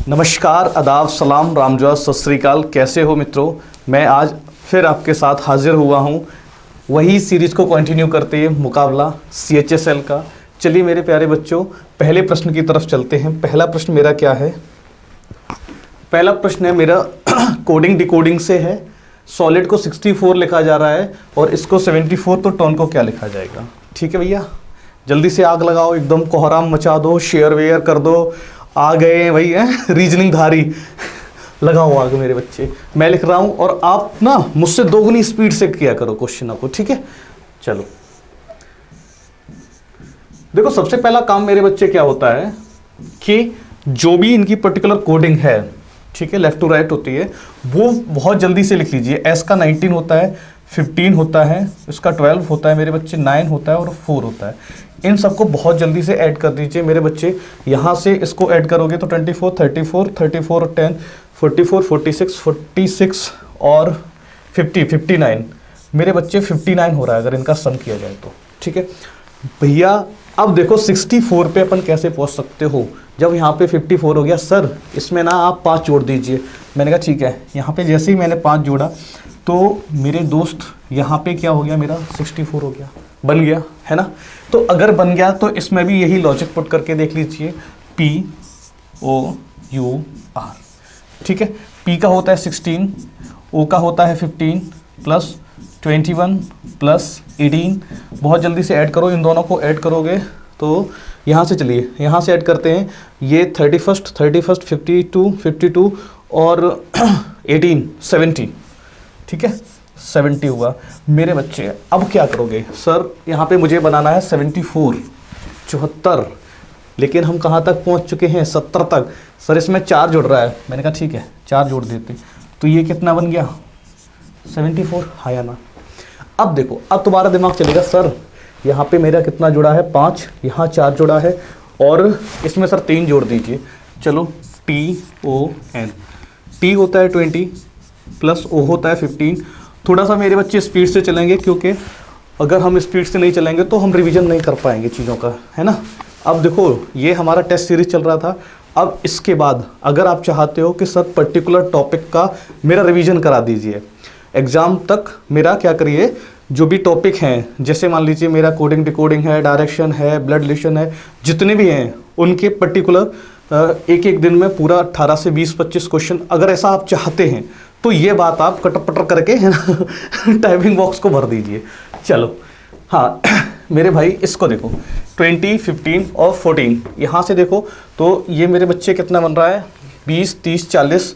नमस्कार, आदाब, सलाम, रामजोआ, सत श्री अकाल। कैसे हो मित्रों? मैं आज फिर आपके साथ हाजिर हुआ हूँ वही सीरीज़ को कंटिन्यू करते हुए, मुकाबला CHSL का। चलिए मेरे प्यारे बच्चों, पहले प्रश्न की तरफ चलते हैं। पहला प्रश्न मेरा क्या है? पहला प्रश्न है मेरा कोडिंग डिकोडिंग से है। सॉलिड को 64 लिखा जा रहा है और इसको 74, तो टोन को क्या लिखा जाएगा? ठीक है भैया, जल्दी से आग लगाओ, एकदम कोहराम मचा दो, शेयर वेयर कर दो। आ गए भाई हैं रीजनिंग धारी, लगाओ आग मेरे बच्चे। मैं लिख रहा हूँ और आप ना मुझसे दोगुनी स्पीड से किया करो क्वेश्चनों को, ठीक है? चलो देखो, सबसे पहला काम मेरे बच्चे क्या होता है कि जो भी इनकी पर्टिकुलर कोडिंग है, ठीक है, लेफ्ट टू राइट होती है, वो बहुत जल्दी से लिख लीजिए। एस का 19 होता है, 15 होता है, इसका 12 होता है मेरे बच्चे, 9 होता है और 4 होता है। इन सबको बहुत जल्दी से ऐड कर दीजिए मेरे बच्चे। यहाँ से इसको ऐड करोगे तो 24, 34, 34 और 10, 44, 46, 46 और 50, 59 मेरे बच्चे 59 हो रहा है अगर इनका सम किया जाए तो, ठीक है भैया। अब देखो 64 पे अपन कैसे पहुँच सकते हो? जब यहाँ पे 54 हो गया, सर इसमें ना आप 5 जोड़ दीजिए। मैंने कहा ठीक है। यहाँ पे जैसे ही मैंने 5 जोड़ा तो मेरे दोस्त यहाँ पे क्या हो गया, मेरा 64 हो गया, बन गया है ना। तो अगर बन गया तो इसमें भी यही लॉजिक पुट करके देख लीजिए, POUR, ठीक है। P का होता है 16, O का होता है 15 प्लस 21 प्लस 18। बहुत जल्दी से ऐड करो, इन दोनों को ऐड करोगे तो यहाँ से चलिए, यहाँ से ऐड करते हैं। ये 31, 52, 52 और 18, 70, ठीक है, 70 हुआ मेरे बच्चे। अब क्या करोगे? सर यहाँ पे मुझे बनाना है 74, 74, लेकिन हम कहाँ तक पहुँच चुके हैं? 70 तक। सर इसमें 4 जुड़ रहा है। मैंने कहा ठीक है, 4 जोड़ देते, तो ये कितना बन गया? 74, हाँ या ना? अब देखो, अब तुम्हारा दिमाग चलेगा, सर यहाँ पे मेरा कितना जुड़ा है? 5, यहाँ 4 जुड़ा है और इसमें सर 3 जोड़ दीजिए। चलो, TON, T होता है 20 प्लस O होता है 15। थोड़ा सा मेरे बच्चे स्पीड से चलेंगे, क्योंकि अगर हम स्पीड से नहीं चलेंगे तो हम रिवीजन नहीं कर पाएंगे चीज़ों का, है ना। अब देखो, ये हमारा टेस्ट सीरीज चल रहा था। अब इसके बाद अगर आप चाहते हो कि सर पर्टिकुलर टॉपिक का मेरा रिवीजन करा दीजिए, एग्ज़ाम तक मेरा क्या करिए, जो भी टॉपिक हैं, जैसे मान लीजिए मेरा कोडिंग डिकोडिंग है, डायरेक्शन है, ब्लड रिलेशन है, जितने भी हैं उनके पर्टिकुलर एक एक दिन में पूरा 18 से 20-25 क्वेश्चन, अगर ऐसा आप चाहते हैं तो ये बात आप कटर पटर करके, है ना, टाइपिंग बॉक्स को भर दीजिए। चलो हाँ मेरे भाई, इसको देखो 20, 15 और 14, यहाँ से देखो तो ये मेरे बच्चे कितना बन रहा है? 20, 30, 40,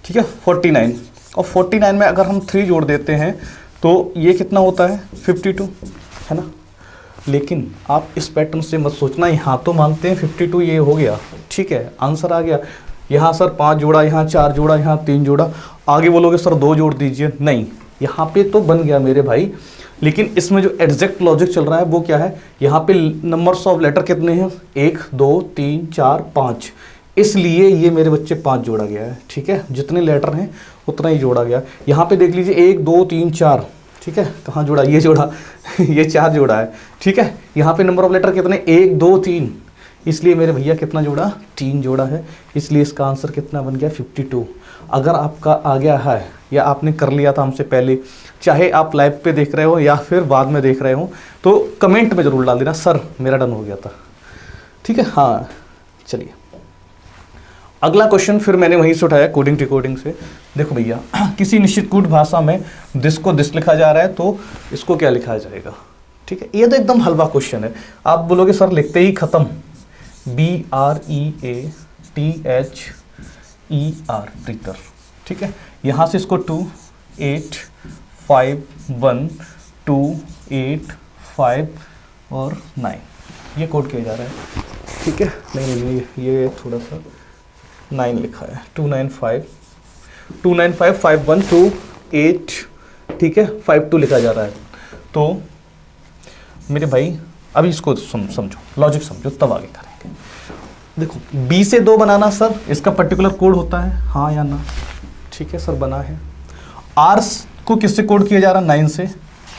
ठीक है, 49। और 49 में अगर हम 3 जोड़ देते हैं तो ये कितना होता है? 52, है ना। लेकिन आप इस पैटर्न से मत सोचना, यहाँ तो मानते हैं 52 ये हो गया, ठीक है, आंसर आ गया। यहाँ सर 5 जोड़ा, यहाँ 4 जोड़ा, यहाँ 3 जोड़ा, आगे बोलोगे सर 2 जोड़ दीजिए, नहीं, यहाँ पे तो बन गया मेरे भाई। लेकिन इसमें जो एग्जैक्ट लॉजिक चल रहा है वो क्या है? यहाँ पे नंबर्स ऑफ लेटर कितने हैं? 1, 2, 3, 4, 5, इसलिए ये मेरे बच्चे 5 जोड़ा गया है, ठीक है। जितने लेटर हैं उतना ही जोड़ा गया। यहाँ पे देख लीजिए 1, 2, 3, 4, ठीक है, कहाँ जोड़ा? ये जोड़ा ये 4 जोड़ा है, ठीक है। यहाँ पे नंबर ऑफ लेटर कितने? 1, 2, 3, इसलिए मेरे भैया कितना जोड़ा? 3 जोड़ा है, इसलिए इसका आंसर कितना बन गया? 52। अगर आपका आ गया है या आपने कर लिया था हमसे पहले, चाहे आप लाइव पे देख रहे हो या फिर बाद में देख रहे हो, तो कमेंट में ज़रूर डाल देना, सर मेरा डन हो गया था, ठीक है। हाँ चलिए, अगला क्वेश्चन फिर मैंने वहीं से उठाया, कोडिंग डिकोडिंग से। देखो भैया, किसी निश्चित कूट भाषा में दिस को दिस लिखा जा रहा है, तो इसको क्या लिखा जाएगा? ठीक है, ये तो एकदम हलवा क्वेश्चन है। आप बोलोगे सर लिखते ही खत्म, BREATHER, प्रीतर, ठीक है। यहाँ से इसको 2, 8, 5, 1, 2, 8, 5 और 9 ये कोड किया जा रहा है, ठीक है। नहीं, ये थोड़ा सा 9 लिखा है, 295, 295, 51, 2, 8, ठीक है, 52 लिखा जा रहा है। तो मेरे भाई अभी इसको समझो, लॉजिक समझो, तब आगे करेंगे। देखो, B से 2 बनाना सर, इसका पर्टिकुलर कोड होता है, हाँ या ना? ठीक है सर, बना है। R को किससे कोड किया जा रहा है? 9 से,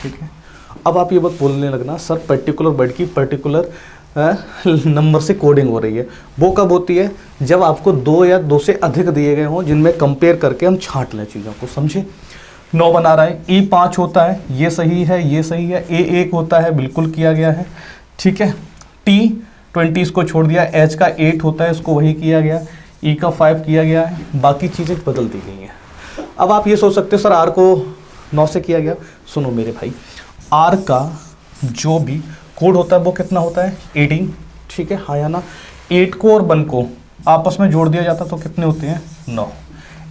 ठीक है। अब आप ये बात बोलने लगना, सर पर्टिकुलर वर्ड की पर्टिकुलर नंबर से कोडिंग हो रही है। वो कब होती है? जब आपको 2 या 2 से अधिक दिए गए हों, जिनमें कंपेयर करके हम छांट लें चीज़ों को, समझे। 9 बना रहा है, ई 5 होता है, ये सही है, ये सही है, ए 1 होता है, बिल्कुल किया गया है, ठीक है। टी 20 इसको छोड़ दिया, एच का 8 होता है, इसको वही किया गया, ई का 5 किया गया है, बाकी चीज़ें बदल दी गई हैं। अब आप ये सोच सकते हो सर आर को 9 से किया गया। सुनो मेरे भाई, आर का जो भी कोड होता है वो कितना होता है? 18, ठीक है, हाँ या ना। 8 को और 1 को आपस में जोड़ दिया जाता तो कितने होते हैं? 9।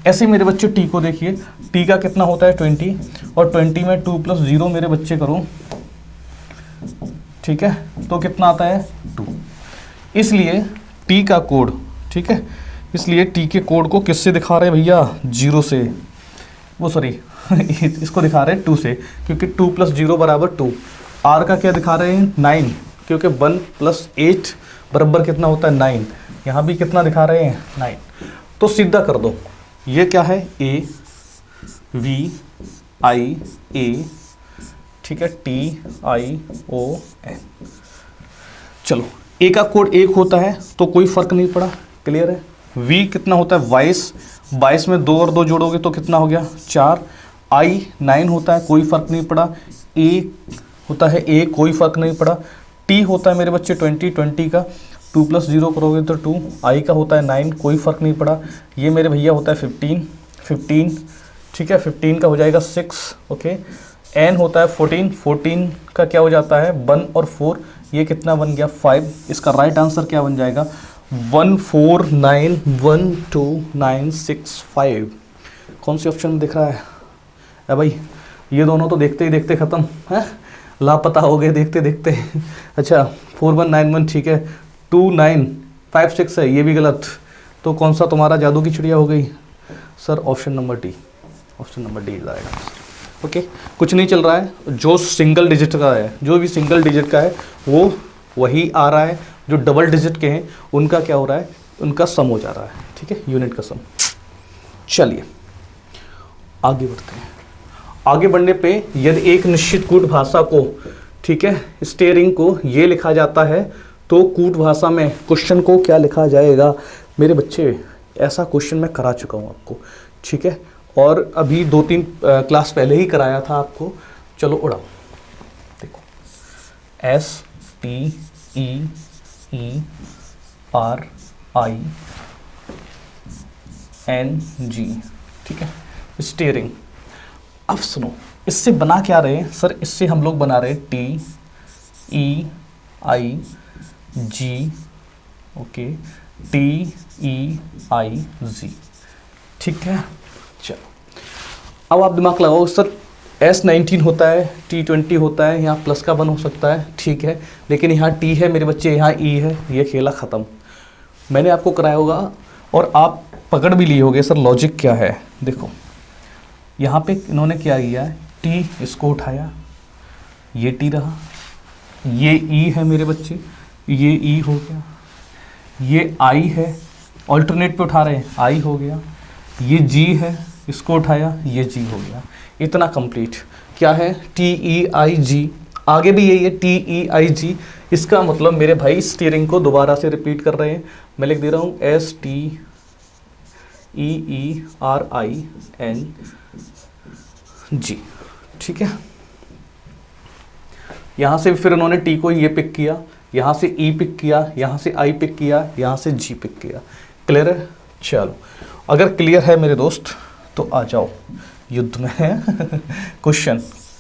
ऐसे मेरे बच्चे टी को देखिए, टी का कितना होता है? 20, और 20 में 2 + 0 मेरे बच्चे करो, ठीक है, तो कितना आता है? 2। इसलिए टी का कोड, ठीक है, इसलिए टी के कोड को किससे दिखा रहे हैं भैया? 0 से, वो सॉरी इसको दिखा रहे हैं 2 से, क्योंकि 2 + 0 = 2। आर का क्या दिखा रहे हैं? 9, क्योंकि 1 + 8 बराबर कितना होता है? 9। यहाँ भी कितना दिखा रहे हैं? 9। तो सीधा कर दो, ये क्या है? ए वी आई ए, ठीक है, टी आई ओ एन। चलो, ए का कोड 1 होता है तो कोई फर्क नहीं पड़ा, क्लियर है। वी कितना होता है? 22, 22 में 2 और 2 जोड़ोगे तो कितना हो गया? 4। आई 9 होता है, कोई फर्क नहीं पड़ा। ए होता है ए, कोई फर्क नहीं पड़ा। टी होता है मेरे बच्चे 20, 20 का 2 + 0 करोगे तो 2। आई का होता है 9, कोई फर्क नहीं पड़ा। ये मेरे भैया होता है 15, 15, ठीक है, 15 का हो जाएगा 6, ओके। एन होता है 14, 14 का क्या हो जाता है? 1 और 4, ये कितना बन गया? 5। इसका राइट आंसर क्या बन जाएगा? 1491296 कौन सी ऑप्शन में दिख रहा है? अरे भाई, ये दोनों तो देखते ही देखते ख़त्म है, लापता हो गए देखते देखते। अच्छा, 4191, ठीक है, 2956 है, ये भी गलत। तो कौन सा तुम्हारा जादू की चिड़िया हो गई? Sir option number D, option number D जाएगा। ओके, कुछ नहीं चल रहा है, जो सिंगल डिजिट का है, जो भी सिंगल डिजिट का है वो वही आ रहा है, जो डबल डिजिट के हैं उनका क्या हो रहा है? उनका सम हो जा रहा है, ठीक है, यूनिट का सम। चलिए आगे बढ़ते हैं। आगे बढ़ने पे यदि एक निश्चित कूट भाषा को, ठीक है, स्टेयरिंग को ये लिखा जाता है तो कूट भाषा में क्वेश्चन को क्या लिखा जाएगा? मेरे बच्चे, ऐसा क्वेश्चन मैं करा चुका हूँ आपको, ठीक है, और अभी 2-3 क्लास पहले ही कराया था आपको। चलो उड़ाओ, देखो, STEERING, ठीक है, स्टीयरिंग। अब सुनो, इससे बना क्या रहे हैं सर? इससे हम लोग बना रहे TEIG, ओके, TEIG, ठीक है। चलो, अब आप दिमाग लगाओ, सर S19 होता है, T20 होता है, यहाँ प्लस का 1 हो सकता है, ठीक है, लेकिन यहाँ T है मेरे बच्चे, यहाँ E है, ये खेला ख़त्म। मैंने आपको कराया होगा और आप पकड़ भी लिए होगे सर लॉजिक क्या है। देखो, यहाँ पे इन्होंने क्या किया है? T इसको उठाया, ये T रहा, ये E है मेरे बच्चे, ये E हो गया, ये I है, ऑल्टरनेट पे उठा रहे हैं, I हो गया, ये G है, इसको उठाया, ये G हो गया। इतना कंप्लीट क्या है? TEIG। आगे भी यही है, TEIG। इसका मतलब मेरे भाई स्टीयरिंग को दोबारा से रिपीट कर रहे हैं। मैं लिख दे रहा हूँ STEERING, ठीक है। यहाँ से फिर उन्होंने T को ये पिक किया, यहाँ से E पिक किया, यहाँ से I पिक किया, यहाँ से G पिक किया। क्लियर है? चलो, अगर क्लियर है मेरे दोस्त तो आ जाओ युद्ध में। क्वेश्चन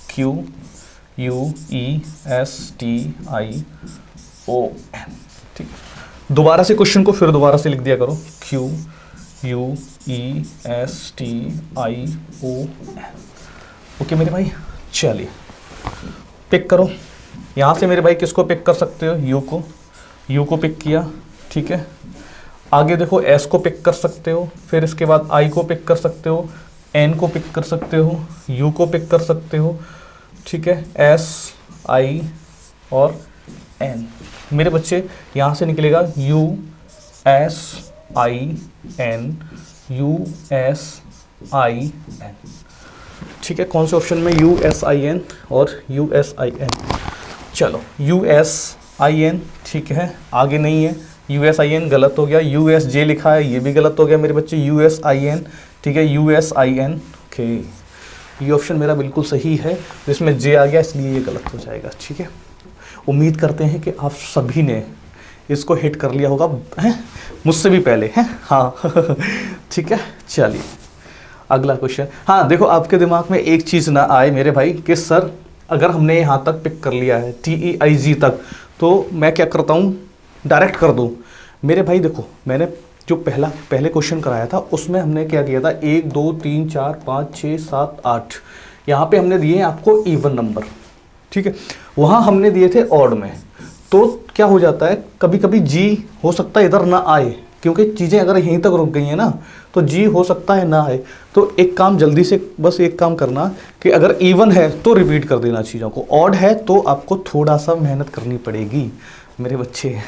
QUESTION, ठीक है। दोबारा से क्वेश्चन को फिर दोबारा से लिख दिया करो, QUESTION। ओके मेरे भाई, चलिए पिक करो। यहाँ से मेरे भाई किसको पिक कर सकते हो? U को पिक किया, ठीक है। आगे देखो, S को पिक कर सकते हो, फिर इसके बाद I को पिक कर सकते हो, N को पिक कर सकते हो, U को पिक कर सकते हो, ठीक है, S, I और N। मेरे बच्चे यहाँ से निकलेगा USIN, ठीक है। कौन से ऑप्शन में? USIN और USIN। चलो, US IN, ठीक है, आगे नहीं है, USIN गलत हो गया, USJ लिखा है, ये भी गलत हो गया मेरे बच्चे, USIN, ठीक है, USIN, ओके, ये ऑप्शन मेरा बिल्कुल सही है, जिसमें J आ गया इसलिए ये गलत हो जाएगा, ठीक है। उम्मीद करते हैं कि आप सभी ने इसको हिट कर लिया होगा, हैं, मुझसे भी पहले, हैं, हाँ ठीक है। चलिए अगला क्वेश्चन। हाँ देखो, आपके दिमाग में एक चीज़ ना आए मेरे भाई कि सर अगर हमने यहाँ तक पिक कर लिया है TEIG तक, तो मैं क्या करता हूँ, डायरेक्ट कर दूँ। मेरे भाई देखो, मैंने जो पहले क्वेश्चन कराया था उसमें हमने क्या किया था, 1 2 3 4 5 6 7 8, यहाँ पे हमने दिए आपको इवन नंबर, ठीक है, वहाँ हमने दिए थे ऑड में। तो क्या हो जाता है, कभी कभी जी हो सकता है इधर ना आए, क्योंकि चीज़ें अगर यहीं तक रुक गई हैं ना, तो जी हो सकता है ना आए। तो एक काम जल्दी से, बस एक काम करना कि अगर इवन है तो रिपीट कर देना चीज़ों को, ऑड है तो आपको थोड़ा सा मेहनत करनी पड़ेगी मेरे बच्चे हैं,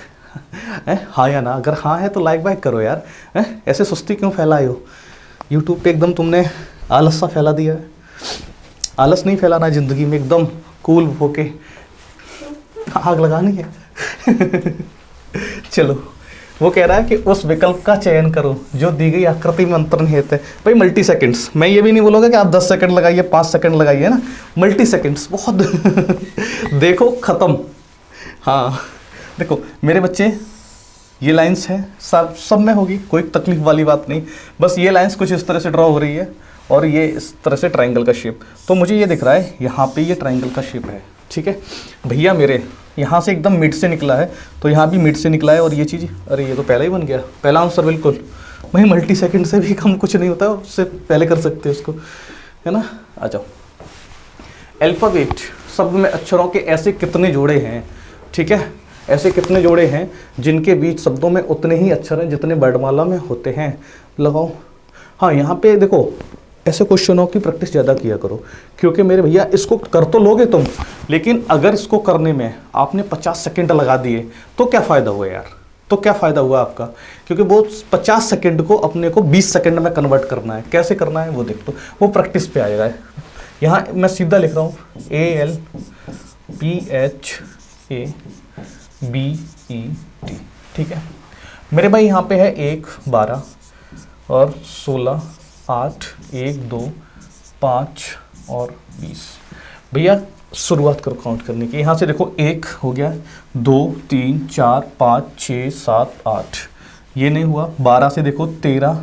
हाँ या ना। अगर हाँ है तो लाइक बाइक करो यार, हैं, ऐसे सुस्ती क्यों फैलाए हो यूट्यूब पे, एकदम तुमने आलस सा फैला दिया है। आलस नहीं फैलाना ज़िंदगी में, एकदम कूल होके आग लगानी है चलो, वो कह रहा है कि उस विकल्प का चयन करो जो दी गई आकृति में अंतर्निहित है। भाई मल्टी सेकंड्स, मैं ये भी नहीं बोलूँगा कि आप 10 सेकंड लगाइए, 5 सेकंड लगाइए ना, मल्टी सेकंड्स बहुत देखो ख़त्म। हाँ देखो मेरे बच्चे, ये लाइंस हैं, सब में होगी, कोई तकलीफ वाली बात नहीं, बस ये लाइंस कुछ इस तरह से ड्रॉ हो रही है और ये इस तरह से ट्रायंगल का शेप। तो मुझे ये दिख रहा है यहाँ पे ये ट्रायंगल का शेप है, ठीक है भैया, मेरे यहाँ से एकदम मिड से निकला है, तो यहाँ भी मिड से निकला है, और ये चीज़, अरे ये तो पहले ही बन गया, पहला आंसर बिल्कुल। वही मल्टी सेकंड से भी कम कुछ नहीं होता, उससे पहले कर सकते हैं उसको, है ना। आ जाओ, अल्फ़ाबेट शब्द में अक्षरों के ऐसे कितने जोड़े हैं, ठीक है, ऐसे कितने जोड़े हैं जिनके बीच शब्दों में उतने ही अक्षर हैं जितने वर्णमाला में होते हैं, लगाओ। हाँ यहाँ पे देखो, ऐसे क्वेश्चनों की प्रैक्टिस ज़्यादा किया करो, क्योंकि मेरे भैया इसको कर तो लोगे तुम, लेकिन अगर इसको करने में आपने 50 सेकंड लगा दिए तो क्या फ़ायदा हुआ यार, तो क्या फ़ायदा हुआ आपका, क्योंकि वो 50 सेकंड को अपने को 20 सेकंड में कन्वर्ट करना है। कैसे करना है वो देख लो, वो प्रैक्टिस पे आएगा। यहाँ मैं सीधा लिख रहा हूँ ALPHABET, ठीक है मेरे भाई। यहाँ पे है 1 12 और 16 8 1 2 5 और 20। भैया शुरुआत करो काउंट करने की, यहाँ से देखो 1 हो गया, 2 3 4 5 6 7 8, ये नहीं हुआ। 12 से देखो 13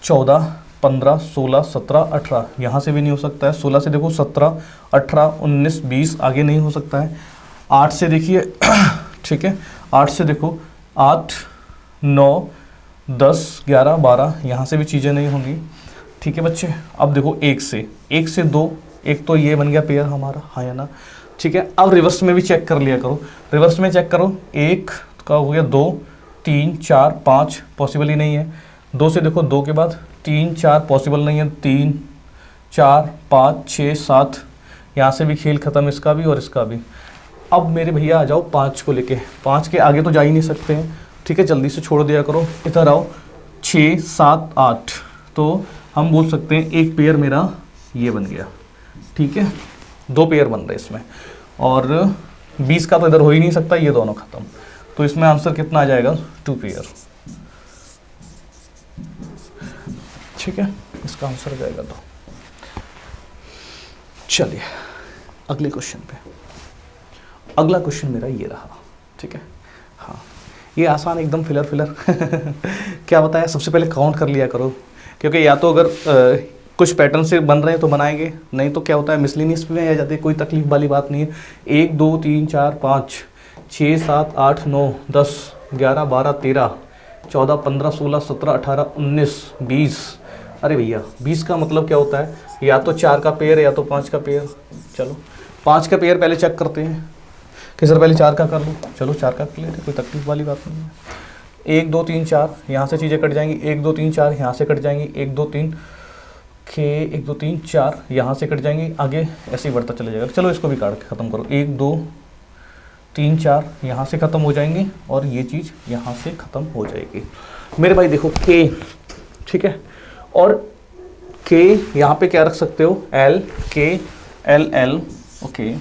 14 15 16 17 18, यहाँ से भी नहीं हो सकता है। 16 से देखो 17 18 19 20, आगे नहीं हो सकता है। 8 से देखिए ठीक है, 8 से देखो 8 9 10 11 12, यहाँ से भी चीज़ें नहीं होंगी, ठीक है बच्चे। अब देखो 1 से 2, एक तो ये बन गया पेयर हमारा, हाँ या ना, ठीक है। अब रिवर्स में भी चेक कर लिया करो, रिवर्स में चेक करो, 1 का हो गया 2 3 4 5, पॉसिबल ही नहीं है। 2 से देखो 2 के बाद 3 4, पॉसिबल नहीं है। 3 4 5 6 7, यहाँ से भी खेल ख़त्म, इसका भी और इसका भी। अब मेरे भैया आ जाओ 5 को लेके, 5 के आगे तो जा ही नहीं सकते हैं, ठीक है, जल्दी से छोड़ दिया करो। इधर आओ 6 7 8, तो हम बोल सकते हैं एक पेयर मेरा ये बन गया, ठीक है, 2 पेयर बन रहे इसमें, और 20 का तो इधर हो ही नहीं सकता, ये दोनों ख़त्म। तो इसमें आंसर कितना आ जाएगा, 2 पेयर, ठीक है, इसका आंसर आ जाएगा 2। चलिए अगले क्वेश्चन पे। अगला क्वेश्चन मेरा ये रहा, ठीक है, हाँ ये आसान एकदम फिलर क्या बताया, सबसे पहले काउंट कर लिया करो, क्योंकि या तो अगर कुछ पैटर्न से बन रहे हैं तो बनाएंगे, नहीं तो क्या होता है मिसलिनियस में आ जाते हैं, कोई तकलीफ वाली बात नहीं है। 1 2 3 4 5 6 7 8 9 10 11 12 13 14 15 16 17 18 19 20। अरे भैया 20 का मतलब क्या होता है, या तो 4 का पेयर या तो 5 का पेयर। चलो 5 का पेयर पहले चेक करते हैं कि सर पहले 4 का कर लो, चलो 4 का क्लियर है, कोई तकलीफ वाली बात नहीं है। 1 2 3 4, यहाँ से चीज़ें कट जाएंगी, 1 2 3 4 यहाँ से कट जाएंगी, 1 2 3 1 2 3 4 यहाँ से कट जाएंगी, आगे ऐसे ही बढ़ता चला जाएगा। चलो इसको भी काट के ख़त्म करो, 1 2 3 4 यहाँ से ख़त्म हो जाएंगी, और ये चीज़ यहाँ से ख़त्म हो जाएगी। मेरे भाई देखो K, ठीक है, और K यहाँ पे क्या रख सकते हो, L K L L, okay,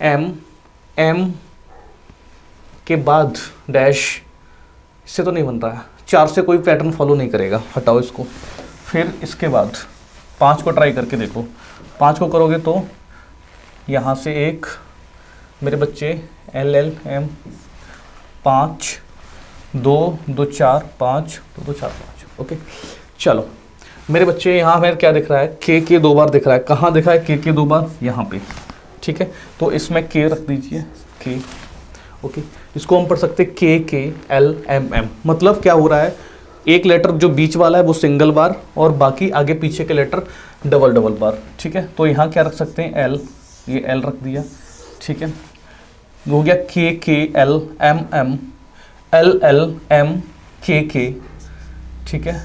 M M के बाद डैश, इससे तो नहीं बनता है, 4 से कोई पैटर्न फॉलो नहीं करेगा, हटाओ इसको। फिर इसके बाद 5 को ट्राई करके देखो, 5 को करोगे तो यहाँ से एक मेरे बच्चे एल एल एम 5 2 2 4 5 2 2 4 5, ओके। चलो मेरे बच्चे यहाँ हमें क्या दिख रहा है, के 2 बार दिख रहा है, कहाँ दिखा है के 2 बार, यहाँ पे, ठीक है। तो इसमें के रख दीजिए, के, ओके। इसको हम पढ़ सकते हैं के एल एम एम, मतलब क्या हो रहा है, एक लेटर जो बीच वाला है वो सिंगल बार और बाकी आगे पीछे के लेटर डबल डबल बार, ठीक है। तो यहाँ क्या रख सकते हैं, एल, ये एल रख दिया, ठीक है। हो गया के L M M, L L M के, ठीक है।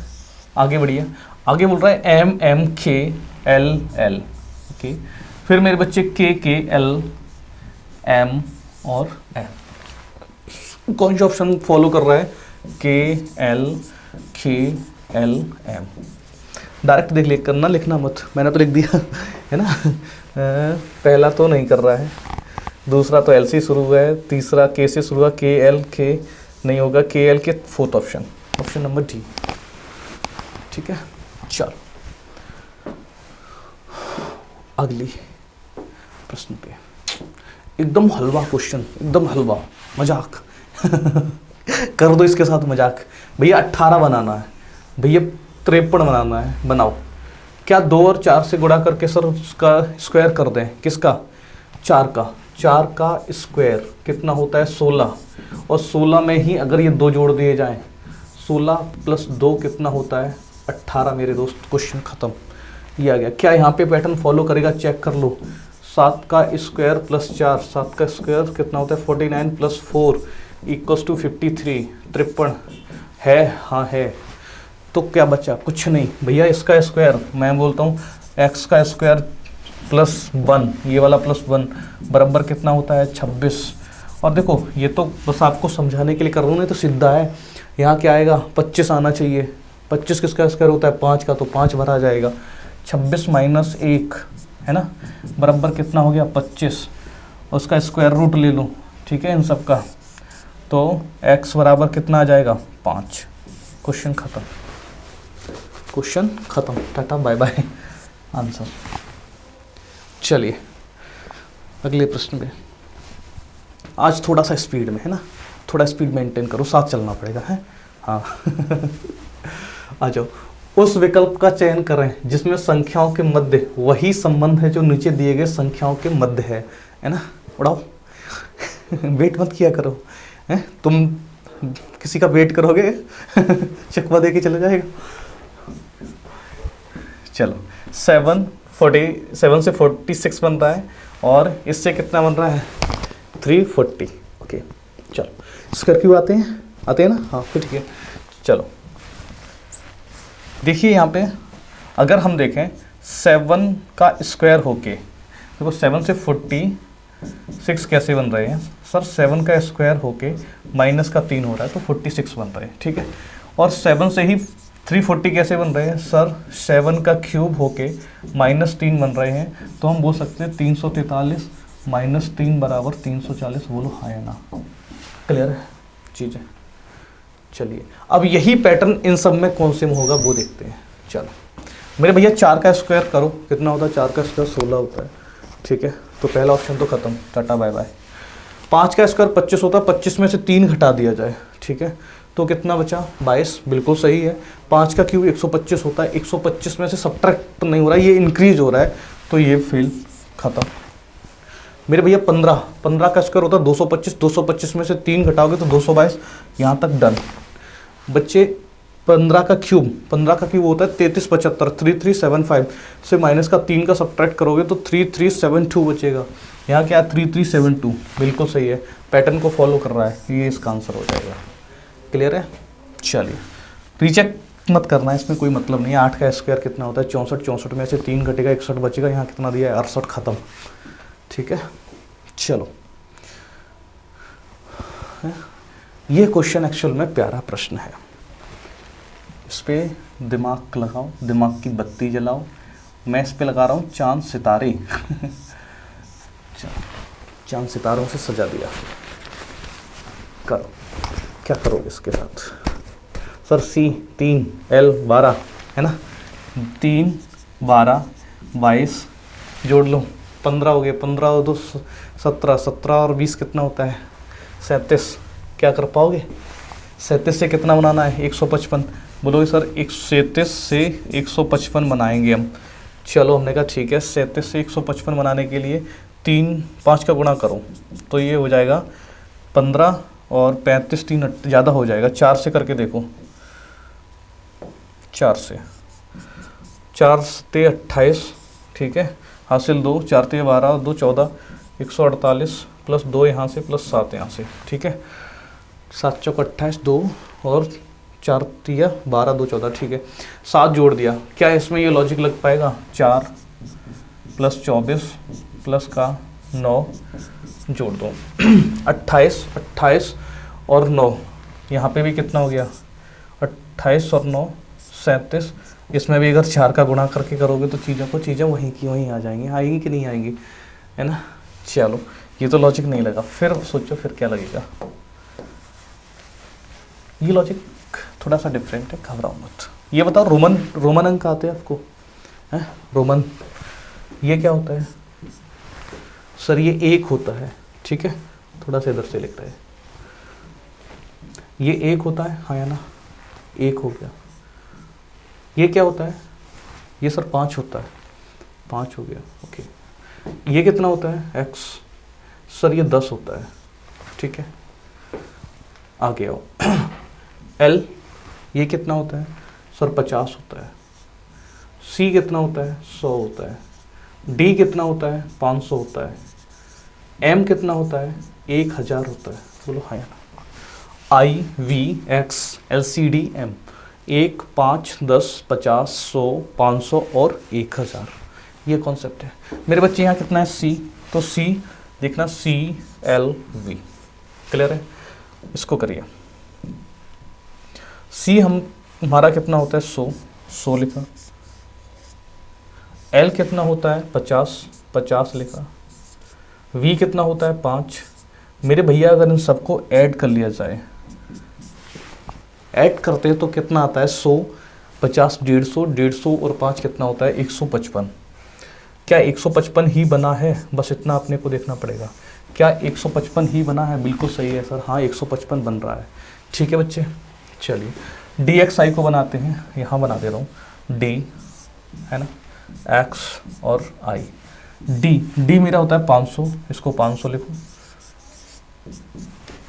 आगे बढ़िए, आगे बोल रहा है एम एम के एल एल, ओके। फिर मेरे बच्चे के एल एम और एम, कौन सा ऑप्शन फॉलो कर रहा है, के एल एम। डायरेक्ट देख लिख करना, लिखना मत, मैंने तो लिख दिया है ना। पहला तो नहीं कर रहा है, दूसरा तो एल से शुरू हुआ है, तीसरा के से शुरू हुआ, के एल के नहीं होगा, के एल के fourth option, option number D, ठीक है। चलो अगली प्रश्न पे, एकदम हलवा क्वेश्चन, एकदम हलवा, मजाक कर दो इसके साथ मजाक। भैया 18 बनाना है, भैया 53 बनाना है, बनाओ। क्या 2 और 4 से गुणा करके सर उसका स्क्वायर कर दें, किसका, 4 का, 4 का स्क्वायर कितना होता है 16, और 16 में ही अगर ये 2 जोड़ दिए जाएं, 16 + 2 कितना होता है 18 मेरे दोस्त, क्वेश्चन खत्म, ये आ गया। क्या यहाँ पे पैटर्न फॉलो करेगा, चेक कर लो। 7 का स्क्वायर + 4, 7 का स्क्वायर कितना होता है 49 + 4 = 53, 53 है, हाँ है। तो क्या बचा, कुछ नहीं भैया, इसका स्क्वायर मैं बोलता हूँ x का स्क्वायर +1, ये वाला +1 बराबर कितना होता है 26। और देखो ये तो बस आपको समझाने के लिए कर रहा हूँ, नहीं तो सीधा है। यहाँ क्या आएगा 25 आना चाहिए, 25 किसका स्क्वायर होता है 5 का, तो 5 भरा जाएगा। 26 - 1 है ना, बराबर कितना हो गया 25, उसका स्क्वायर रूट ले लो, ठीक है, इन सब का, तो x बराबर कितना आ जाएगा 5। क्वेश्चन खत्म, क्वेश्चन खत्म, टाटा बाय बाय, आंसर। चलिए अगले प्रश्न पे, आज थोड़ा सा स्पीड में है ना, थोड़ा स्पीड मेंटेन करो, साथ चलना पड़ेगा है, हाँ। आ जाओ। उस विकल्प का चयन करें जिसमें संख्याओं के मध्य वही संबंध है जो नीचे दिए गए संख्याओं के मध्य है ना। उड़ाओ वेट मत किया करो, हैं तुम किसी का वेट करोगे चकवा दे के चले जाएगा। चलो 7 से 46 बनता है और इससे कितना बन रहा है 340, ओके। चलो स्क्वायर क्यों आते हैं ना, हाँ फिर ठीक है। चलो देखिए यहाँ पे अगर हम देखें 7 का स्क्वायर होके, देखो 7 से 46 कैसे बन रहे हैं सर, 7 का स्क्वायर होके माइनस का 3 हो रहा है तो 46 बन रहे हैं, ठीक है। और 7 से ही 340 कैसे बन रहे हैं सर, 7 का क्यूब होके -3 बन रहे हैं, तो हम बोल सकते हैं 343 - 3 = 340। बोलो हाँ या ना, क्लियर है चीज़ें। चलिए अब यही पैटर्न इन सब में कौन से में होगा वो देखते हैं। चलो मेरे भैया 4 का स्क्वायर करो, कितना होता है 4 का स्क्वायर 16 होता है, ठीक है। तो पहला ऑप्शन तो खत्म, टाटा बाय बाय। 5 का स्क्वायर 25 होता है, 25 में से 3 घटा दिया जाए, ठीक है, तो कितना बचा 22, बिल्कुल सही है। 5 का क्यूब 125 होता है, 125 में से सब्ट्रैक्ट नहीं हो रहा है, ये इंक्रीज हो रहा है, तो ये फेल, खत्म। मेरे भैया 15 का स्क्वायर होता है 225, 225 में से 3 घटाओगे तो 222, यहाँ तक डन। बच्चे 15 का क्यूब होता है 3375, 3375 से माइनस का 3 का सब्ट्रैक्ट करोगे तो 3372 बचेगा। यहाँ क्या है 3372, बिल्कुल सही है, पैटर्न को फॉलो कर रहा है, ये इसका आंसर हो जाएगा। क्लियर है, चलिए रीचेक मत करना है, इसमें कोई मतलब नहीं है। 8 का स्क्वायर कितना होता है 64, 64 में से 3 घटेगा 61 बचेगा, यहाँ कितना दिया है 68, खत्म, ठीक है। चलो ये क्वेश्चन एक्चुअल में प्यारा प्रश्न है, इस पे दिमाग लगाओ, दिमाग की बत्ती जलाओ। मैं इस पे लगा रहा हूँ चांद सितारे चांद सितारों से सजा दिया। करो, क्या करोगे इसके साथ सर? C 3 L 12 है ना, 3 12 22 जोड़ लो 15 हो गए, 15 और 2 17, 17 और 20 कितना होता है? 37। क्या कर पाओगे? 37 से कितना बनाना है? 155। बोलोगे सर 37 से 155 बनाएंगे हम। चलो हमने कहा ठीक है, 37 से 155 बनाने के लिए 3 5 का गुणा करो तो ये हो जाएगा 15 और 35 3 ज़्यादा हो जाएगा, 4 से करके देखो, 4 से 4 से 28, ठीक है, हासिल 2, 4 से 12 और 2 14, 148 प्लस 2 यहाँ से प्लस 7 यहाँ से, ठीक है, 7 चौक 28, 2 और 4 3 12 2 14, ठीक है, 7 जोड़ दिया। क्या इसमें ये लॉजिक लग पाएगा? 4 प्लस 24 प्लस का 9 जोड़ दो 28 28 और 9, यहाँ पे भी कितना हो गया? 28 और 9 37। इसमें भी अगर 4 का गुणा करके करोगे तो चीज़ें वहीं की वहीं आ जाएंगी, आएंगी कि नहीं आएंगी, है ना। चलो ये तो लॉजिक नहीं लगा, फिर सोचो फिर क्या लगेगा। ये लॉजिक थोड़ा सा डिफरेंट है, घबराओ मत। ये बताओ रोमन अंक आते हैं आपको? हैं रोमन, ये क्या होता है सर? ये 1 होता है, ठीक है, थोड़ा सा इधर से लिख रहे हैं, ये 1 होता है, हाँ या ना, 1 हो गया। ये क्या होता है? ये सर 5 होता है, 5 हो गया, ओके। ये कितना होता है? x, सर ये 10 होता है, ठीक है, आगे आओ। l, ये कितना होता है? सर 50 होता है। c कितना होता है? 100 होता है। d कितना होता है? 500 होता है। m कितना होता है? 1000 होता है, बोलो हाँ या ना। i, v, x, l, c, d, m, 1 5 10 50 100 500 और 1000, ये कॉन्सेप्ट है मेरे बच्चे। यहाँ कितना है? c, तो c देखना, c l v, क्लियर है? इसको करिए। c हमारा कितना होता है? 100 लिखा। l कितना होता है? 50 लिखा। v कितना होता है? 5। मेरे भैया अगर इन सबको ऐड कर लिया जाए, ऐड करते हैं तो कितना आता है? 100 50 150 और 5 कितना होता है? 155। क्या 155 ही बना है? बस इतना अपने को देखना पड़ेगा। क्या 155 ही बना है? बिल्कुल सही है सर, हाँ 155 बन रहा है, ठीक है बच्चे। चलिए dxi को बनाते हैं, यहाँ बना दे रहा हूँ, d है ना, x और i। d मेरा होता है 500, इसको 500 लिखो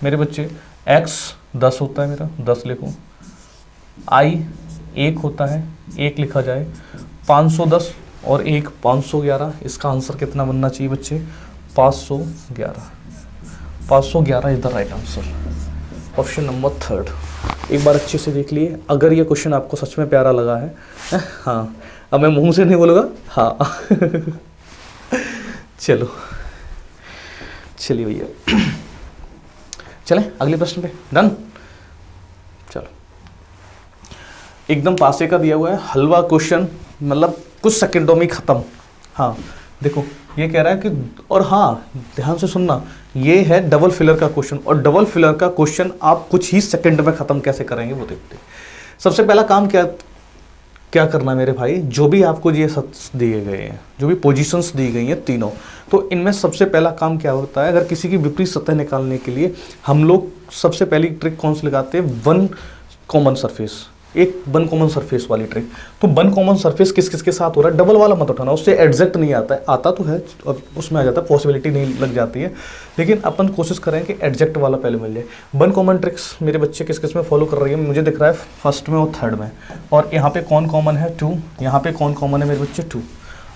मेरे बच्चे। x 10 होता है मेरा, 10 लिखो। i 1 होता है, 1 लिखा जाए। 510 और 1 511, इसका आंसर कितना बनना चाहिए बच्चे? 511। 511 is the right answer, option number 3। एक बार अच्छे से देख लिए, अगर ये क्वेश्चन आपको सच में प्यारा लगा है, हाँ, अब मैं मुंह से नहीं बोलूँगा, हाँ। चलिए भैया, चलें अगले प्रश्न पे, डन। चलो, एकदम पासे का दिया हुआ है, हलवा क्वेश्चन, मतलब कुछ सेकंडों में खत्म। हाँ देखो, ये कह रहा है कि, और हाँ ध्यान से सुनना, ये है डबल फिलर का क्वेश्चन, और डबल फिलर का क्वेश्चन आप कुछ ही सेकंड में खत्म कैसे करेंगे वो देखते हैं। सबसे पहला काम क्या करना है मेरे भाई, जो भी आपको ये सत्स दिए गए हैं, जो भी पोजीशंस दी गई हैं तीनों, तो इनमें सबसे पहला काम क्या होता है? अगर किसी की विपरीत सतह निकालने के लिए हम लोग सबसे पहली ट्रिक कौन सी लगाते हैं? वन कॉमन सरफेस, एक वन कॉमन सरफेस वाली ट्रिक। तो वन कॉमन सरफेस किस किस के साथ हो रहा है? डबल वाला मत उठाना, उससे एग्जैक्ट नहीं आता है, आता तो है और उसमें आ जाता है, पॉसिबिलिटी नहीं लग जाती है, लेकिन अपन कोशिश करें कि एग्जैक्ट वाला पहले मिल जाए। वन कॉमन ट्रिक्स मेरे बच्चे किस किस में फॉलो कर रही है? मुझे दिख रहा है फर्स्ट में और थर्ड में, और यहाँ पे कौन कॉमन है? 2। यहाँ पे कौन कॉमन है मेरे बच्चे? 2।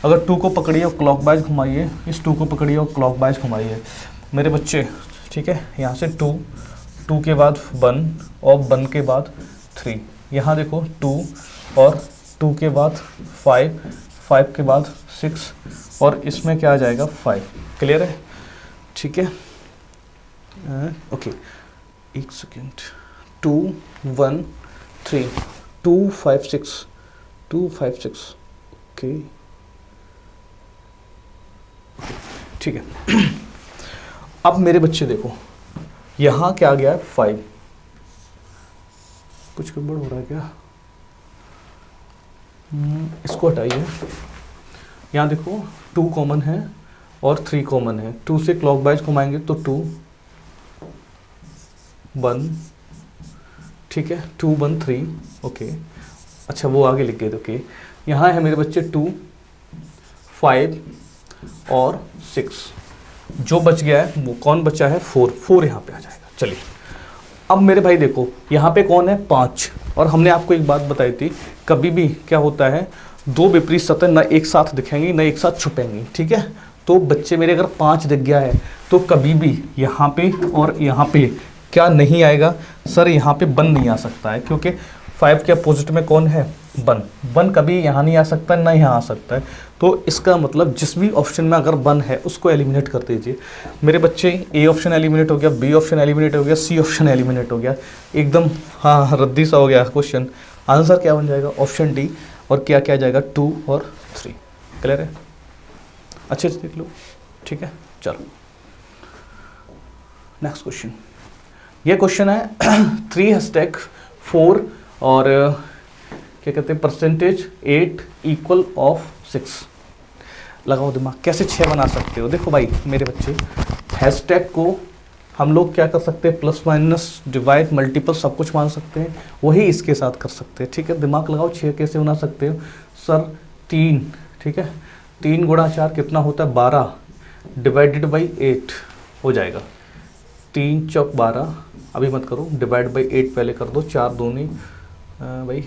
अगर 2 को पकड़िए और क्लॉकवाइज घुमाइए, इस 2 को पकड़िए और क्लॉकवाइज घुमाइए मेरे बच्चे, ठीक है। यहाँ से 2 के बाद 1 और 1 के बाद 3, यहाँ देखो 2 और 2 के बाद 5 के बाद 6 और इसमें क्या आ जाएगा? 5। क्लियर है? ठीक है, ओके, एक सेकेंड। 2 1 3 2 5 6 2 5 6, ओके, ठीक है। अब मेरे बच्चे देखो, यहाँ क्या आ गया 5, कुछ गड़बड़ हो रहा है क्या? इसको हटाइए। यहाँ देखो 2 कॉमन है और 3 कॉमन है, 2 से क्लॉकवाइज घुमाएंगे तो 2 1, ठीक है, 2 1 3, ओके। अच्छा वो आगे लिख गए थे, ओके। यहाँ है मेरे बच्चे 2 5 और 6, जो बच गया है वो कौन बचा है 4, 4 यहाँ पे आ जाएगा। चलिए अब मेरे भाई देखो यहाँ पे कौन है 5, और हमने आपको एक बात बताई थी, कभी भी क्या होता है दो विपरीत सतह न एक साथ दिखेंगी न एक साथ छुपेंगी, ठीक है। तो बच्चे मेरे अगर 5 दिख गया है तो कभी भी यहाँ पे और यहाँ पे क्या नहीं आएगा सर, यहाँ पे 1 नहीं आ सकता है, क्योंकि 5 के अपोजिट में कौन है 1, 1 कभी यहाँ नहीं आ सकता ना यहाँ आ सकता है। तो इसका मतलब जिस भी ऑप्शन में अगर 1 है उसको एलिमिनेट कर दीजिए मेरे बच्चे। ए ऑप्शन एलिमिनेट हो गया, बी ऑप्शन एलिमिनेट हो गया, सी ऑप्शन एलिमिनेट हो गया, एकदम हाँ रद्दी सा हो गया क्वेश्चन। आंसर क्या बन जाएगा ऑप्शन डी, और क्या क्या जाएगा 2 और 3। क्लियर है? अच्छे से देख लो, ठीक है। चलो नेक्स्ट क्वेश्चन, ये क्वेश्चन है 3 # 4 और क्या कहते हैं परसेंटेज 8 इक्वल ऑफ 6। लगाओ दिमाग, कैसे 6 बना सकते हो? देखो भाई मेरे बच्चे, हैशटैग को हम लोग क्या कर सकते हैं, प्लस माइनस डिवाइड मल्टीपल सब कुछ मान सकते हैं, वही इसके साथ कर सकते हैं, ठीक है। दिमाग लगाओ 6 कैसे बना सकते हो सर? 3, ठीक है, 3 × 4 कितना होता है 12 डिवाइडेड बाई 8 हो जाएगा। 3 चौक 12, अभी मत करो, डिवाइड बाई 8 पहले कर दो, 4 दूनी भाई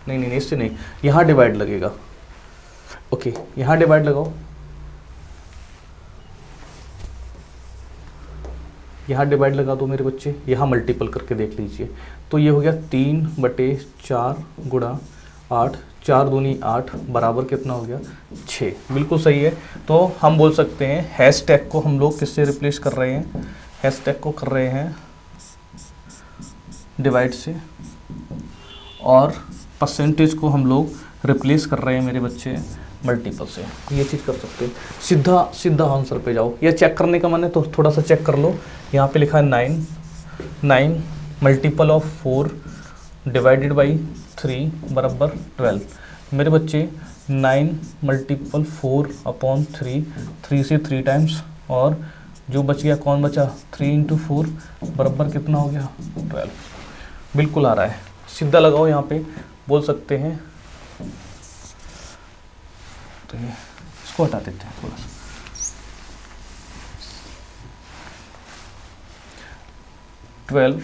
नहीं इससे नहीं, यहाँ डिवाइड लगेगा, ओके यहाँ डिवाइड लगाओ, यहाँ डिवाइड लगा दो मेरे बच्चे, यहाँ मल्टीपल करके देख लीजिए। तो ये हो गया 3/4 × 8, 4 दूनी 8 बराबर कितना हो गया 6, बिल्कुल सही है। तो हम बोल सकते हैं हैशटैग को हम लोग किससे रिप्लेस कर रहे हैं, हैशटैग को कर रहे हैं डिवाइड से, और परसेंटेज को हम लोग रिप्लेस कर रहे हैं मेरे बच्चे मल्टीपल से। ये चीज़ कर सकते हैं। सीधा आंसर पे जाओ, या चेक करने का मन है तो थोड़ा सा चेक कर लो। यहाँ पे लिखा है 9 मल्टीपल ऑफ 4 डिवाइडेड बाई 3 बराबर 12। मेरे बच्चे 9 मल्टीपल 4/3, 3 से 3 टाइम्स, और जो बच गया कौन बचा 3 × 4 बराबर कितना हो गया 12। बिल्कुल आ रहा है, सीधा लगाओ यहाँ पे बोल सकते हैं। तो ये इसको हटा देते हैं थोड़ा सा। 12,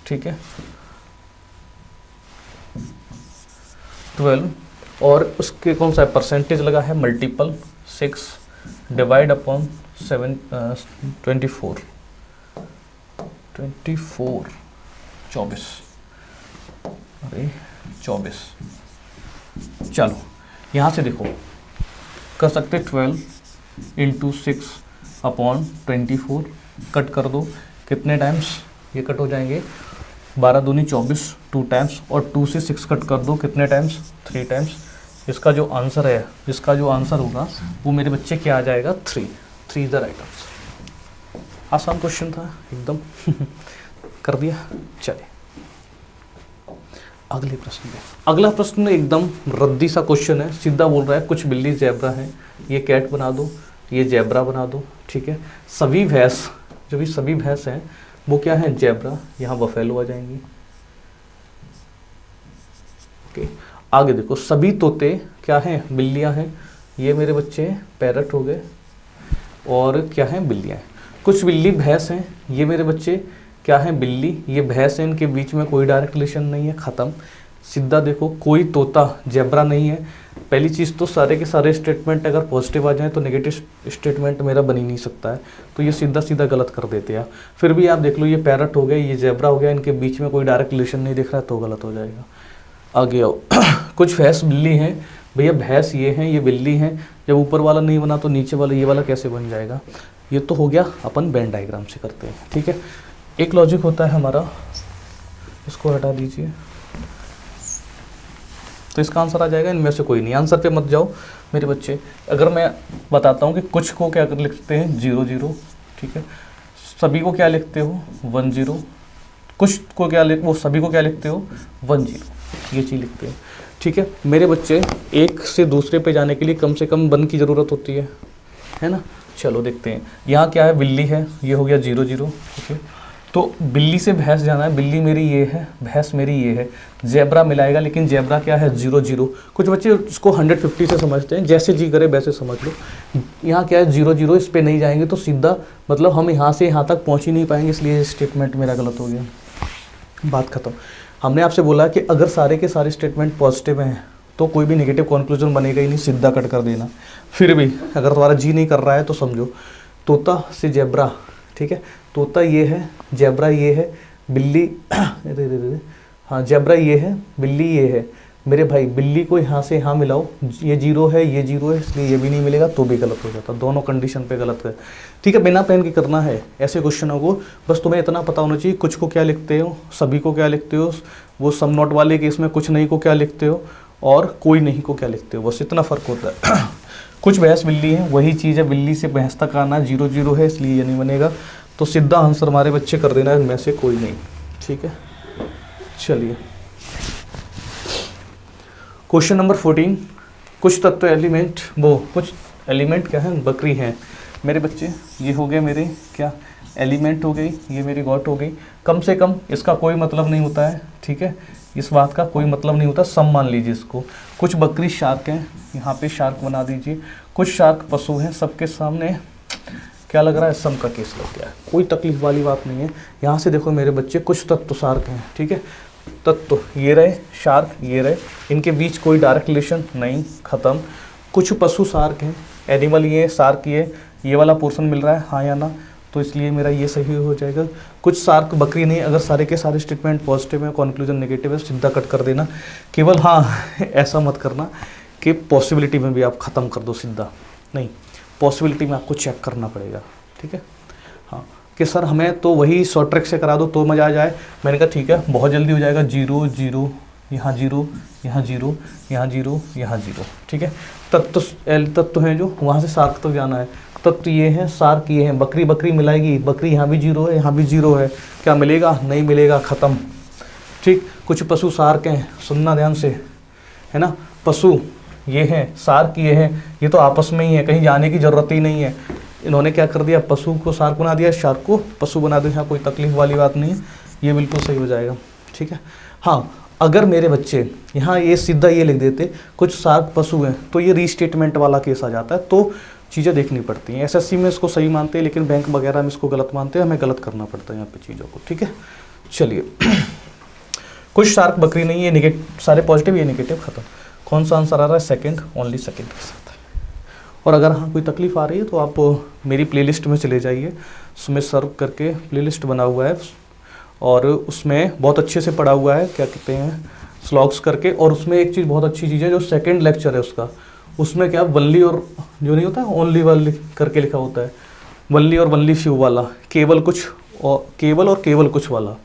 ठीक है 12, और उसके कौन सा परसेंटेज लगा है मल्टीपल 6 डिवाइड अपॉन 7 24 अरे 24। चलो यहाँ से देखो कर सकते 12 × 6/24, कट कर दो कितने टाइम्स, ये कट हो जाएंगे 12 दूनी 24 2 टाइम्स, और 2 से 6 कट कर दो कितने टाइम्स 3 टाइम्स। इसका जो आंसर है, इसका जो आंसर होगा वो मेरे बच्चे क्या आ जाएगा 3 इज द राइट आंसर। आसान क्वेश्चन था एकदम कर दिया। चलिए अगले प्रश्न में, अगला प्रश्न एकदम रद्दी सा क्वेश्चन है, सीधा बोल रहा है कुछ बिल्ली ज़ेब्रा है, ये कैट बना दो, ये ज़ेब्रा बना दो, ठीक है। सभी भैंस, जो भी सभी भैंस हैं वो क्या है ज़ेब्रा, यहाँ बफेलो आ जाएंगी, ओके। आगे देखो सभी तोते क्या हैं बिल्लियाँ हैं, ये मेरे बच्चे पैरट हो गए, और क्या हैं बिल्लियाँ हैं। कुछ बिल्ली भैंस हैं, ये मेरे बच्चे क्या है बिल्ली, ये भैंस है, इनके बीच में कोई डायरेक्ट रिलेशन नहीं है, ख़त्म। सीधा देखो कोई तोता ज़ेब्रा नहीं है। पहली चीज़ तो सारे के सारे स्टेटमेंट अगर पॉजिटिव आ जाएं तो नेगेटिव स्टेटमेंट मेरा बन ही नहीं सकता है, तो ये सीधा गलत कर देते हैं। फिर भी आप देख लो ये पैरट हो गया, ये ज़ेब्रा हो गया, इनके बीच में कोई डायरेक्ट रिलेशन नहीं दिख रहा है तो गलत हो जाएगा। आगे आओ कुछ भैंस बिल्ली हैं, भैया भैंस ये हैं ये बिल्ली हैं, जब ऊपर वाला नहीं बना तो नीचे वाला ये वाला कैसे बन जाएगा। ये तो हो गया अपन वेन डायग्राम से करते हैं, ठीक है। एक लॉजिक होता है हमारा, इसको हटा दीजिए, तो इसका आंसर आ जाएगा इनमें से कोई नहीं। आंसर पे मत जाओ मेरे बच्चे। अगर मैं बताता हूँ कि कुछ को क्या कर लिखते हैं 0 0, ठीक है, सभी को क्या लिखते हो 1 0, कुछ को क्या वो सभी को क्या लिखते हो 1 0, ये चीज़ लिखते हैं। ठीक है मेरे बच्चे, एक से दूसरे पे जाने के लिए कम से कम 1 की ज़रूरत होती है ना। चलो देखते हैं, यहाँ क्या है, बिल्ली है, ये हो गया 0 0। ओके, तो बिल्ली से भैंस जाना है, बिल्ली मेरी ये है, भैंस मेरी ये है, जेब्रा मिलाएगा, लेकिन जेब्रा क्या है 0 0। कुछ बच्चे उसको 150 से समझते हैं, जैसे जी करे वैसे समझ लो। यहाँ क्या है 0 0, इस पे नहीं जाएंगे तो सीधा मतलब हम यहाँ से यहाँ तक पहुँच ही नहीं पाएंगे, इसलिए स्टेटमेंट मेरा गलत हो गया, बात खत्म। हमने आपसे बोला कि अगर सारे के सारे स्टेटमेंट पॉजिटिव हैं तो कोई भी नेगेटिव कंक्लूजन बनेगा ही नहीं, सीधा कट कर देना। फिर भी अगर तुम्हारा जी नहीं कर रहा है तो समझो तोता से जेब्रा, ठीक है, तोता ये है, जेब्रा ये है, बिल्ली हाँ जेब्रा ये है, बिल्ली ये है। मेरे भाई बिल्ली को यहाँ से यहाँ मिलाओ, ये 0 है, ये 0 है, इसलिए ये भी नहीं मिलेगा, तो भी गलत हो जाता, दोनों कंडीशन पे गलत है। ठीक है, बिना पेन के करना है ऐसे क्वेश्चनों को, बस तुम्हें इतना पता होना चाहिए कुछ को क्या लिखते हो, सभी को क्या लिखते हो, वो सम नॉट वाले केस में कुछ नहीं को क्या लिखते हो और कोई नहीं को क्या लिखते हो, बस इतना फ़र्क होता है। कुछ भैंस बिल्ली है, वही चीज़ है, बिल्ली से भैंस तक आना 0 0 है, इसलिए ये नहीं बनेगा, तो सीधा आंसर हमारे बच्चे कर देना है, इनमें से कोई नहीं। ठीक है, चलिए क्वेश्चन नंबर 14, कुछ तत्व एलिमेंट, वो कुछ एलिमेंट क्या है, बकरी हैं मेरे बच्चे, ये हो गए मेरे क्या एलिमेंट हो गई, ये मेरी गॉट हो गई। कम से कम इसका कोई मतलब नहीं होता है, ठीक है, इस बात का कोई मतलब नहीं होता, सम मान लीजिए इसको। कुछ बकरी शार्क हैं, यहाँ पे शार्क बना दीजिए, कुछ शार्क पशु हैं, सबके सामने क्या लग रहा है, सम का केस लग गया है, कोई तकलीफ वाली बात नहीं है। यहाँ से देखो मेरे बच्चे, कुछ तत्व शार्क हैं, ठीक है, तत्व ये रहे, शार्क ये रहे, इनके बीच कोई डायरेक्ट रिलेशन नहीं, ख़त्म। कुछ पशु शार्क हैं, एनिमल ये, शार्क ये वाला पोर्शन मिल रहा है हाँ या ना, तो इसलिए मेरा ये सही हो जाएगा। कुछ शार्क बकरी नहीं, अगर सारे के सारे स्टेटमेंट पॉजिटिव है, कंक्लूजन नेगेटिव है, सीधा कट कर देना। केवल हाँ ऐसा मत करना कि पॉसिबिलिटी में भी आप ख़त्म कर दो सीधा, नहीं, पॉसिबिलिटी में आपको चेक करना पड़ेगा। ठीक है, हाँ कि सर हमें तो वही शॉर्ट ट्रिक से करा दो तो मज़ा आ जाए। मैंने कहा ठीक है, बहुत जल्दी हो जाएगा, 0 0 यहाँ 0 यहाँ 0 यहाँ 0 यहाँ 0। ठीक है, तत्व हैं जो वहाँ से शार्क तक जाना है, तत्व ये है, शार्क ये है, बकरी बकरी मिलाएगी, बकरी यहाँ भी 0 है, यहाँ भी 0 है, क्या मिलेगा, नहीं मिलेगा, ख़त्म। ठीक, कुछ पशु शार्क हैं, सुनना ध्यान से, है ना, पशु ये है, शार्क ये है, ये तो आपस में ही है, कहीं जाने की ज़रूरत ही नहीं है। इन्होंने क्या कर दिया, पशु को शार्क बना दिया, शार्क को पशु बना दिया, यहाँ कोई तकलीफ वाली बात नहीं है, ये बिल्कुल सही हो जाएगा। ठीक है, हाँ अगर मेरे बच्चे यहाँ ये सीधा ये लिख देते कुछ शार्क पशु हैं, तो ये रीस्टेटमेंट वाला केस आ जाता है, तो चीज़ें देखनी पड़ती हैं। एसएससी में इसको सही मानते हैं, लेकिन बैंक वगैरह में इसको गलत मानते हैं, हमें गलत करना पड़ता है यहाँ पे चीज़ों को। ठीक है, चलिए कुछ शार्क बकरी नहीं, ये नेगेटिव, सारे पॉजिटिव, ये नेगेटिव, खत्म। कौन सा आंसर आ रहा है, सेकंड, ओनली सेकंड के साथ। और अगर हाँ कोई तकलीफ आ रही है तो आप मेरी प्लेलिस्ट में चले जाइए, उसमें सर्व करके प्लेलिस्ट बना हुआ है और उसमें बहुत अच्छे से पढ़ा हुआ है, क्या कहते हैं, स्लॉग्स करके। और उसमें एक चीज़ बहुत अच्छी चीज़ है, जो सेकंड लेक्चर है उसका, उसमें क्या वनली और जो नहीं होता ओनली वनली करके लिखा होता है, वनली और वनली फ्यू वाला, केवल कुछ और केवल कुछ वाला,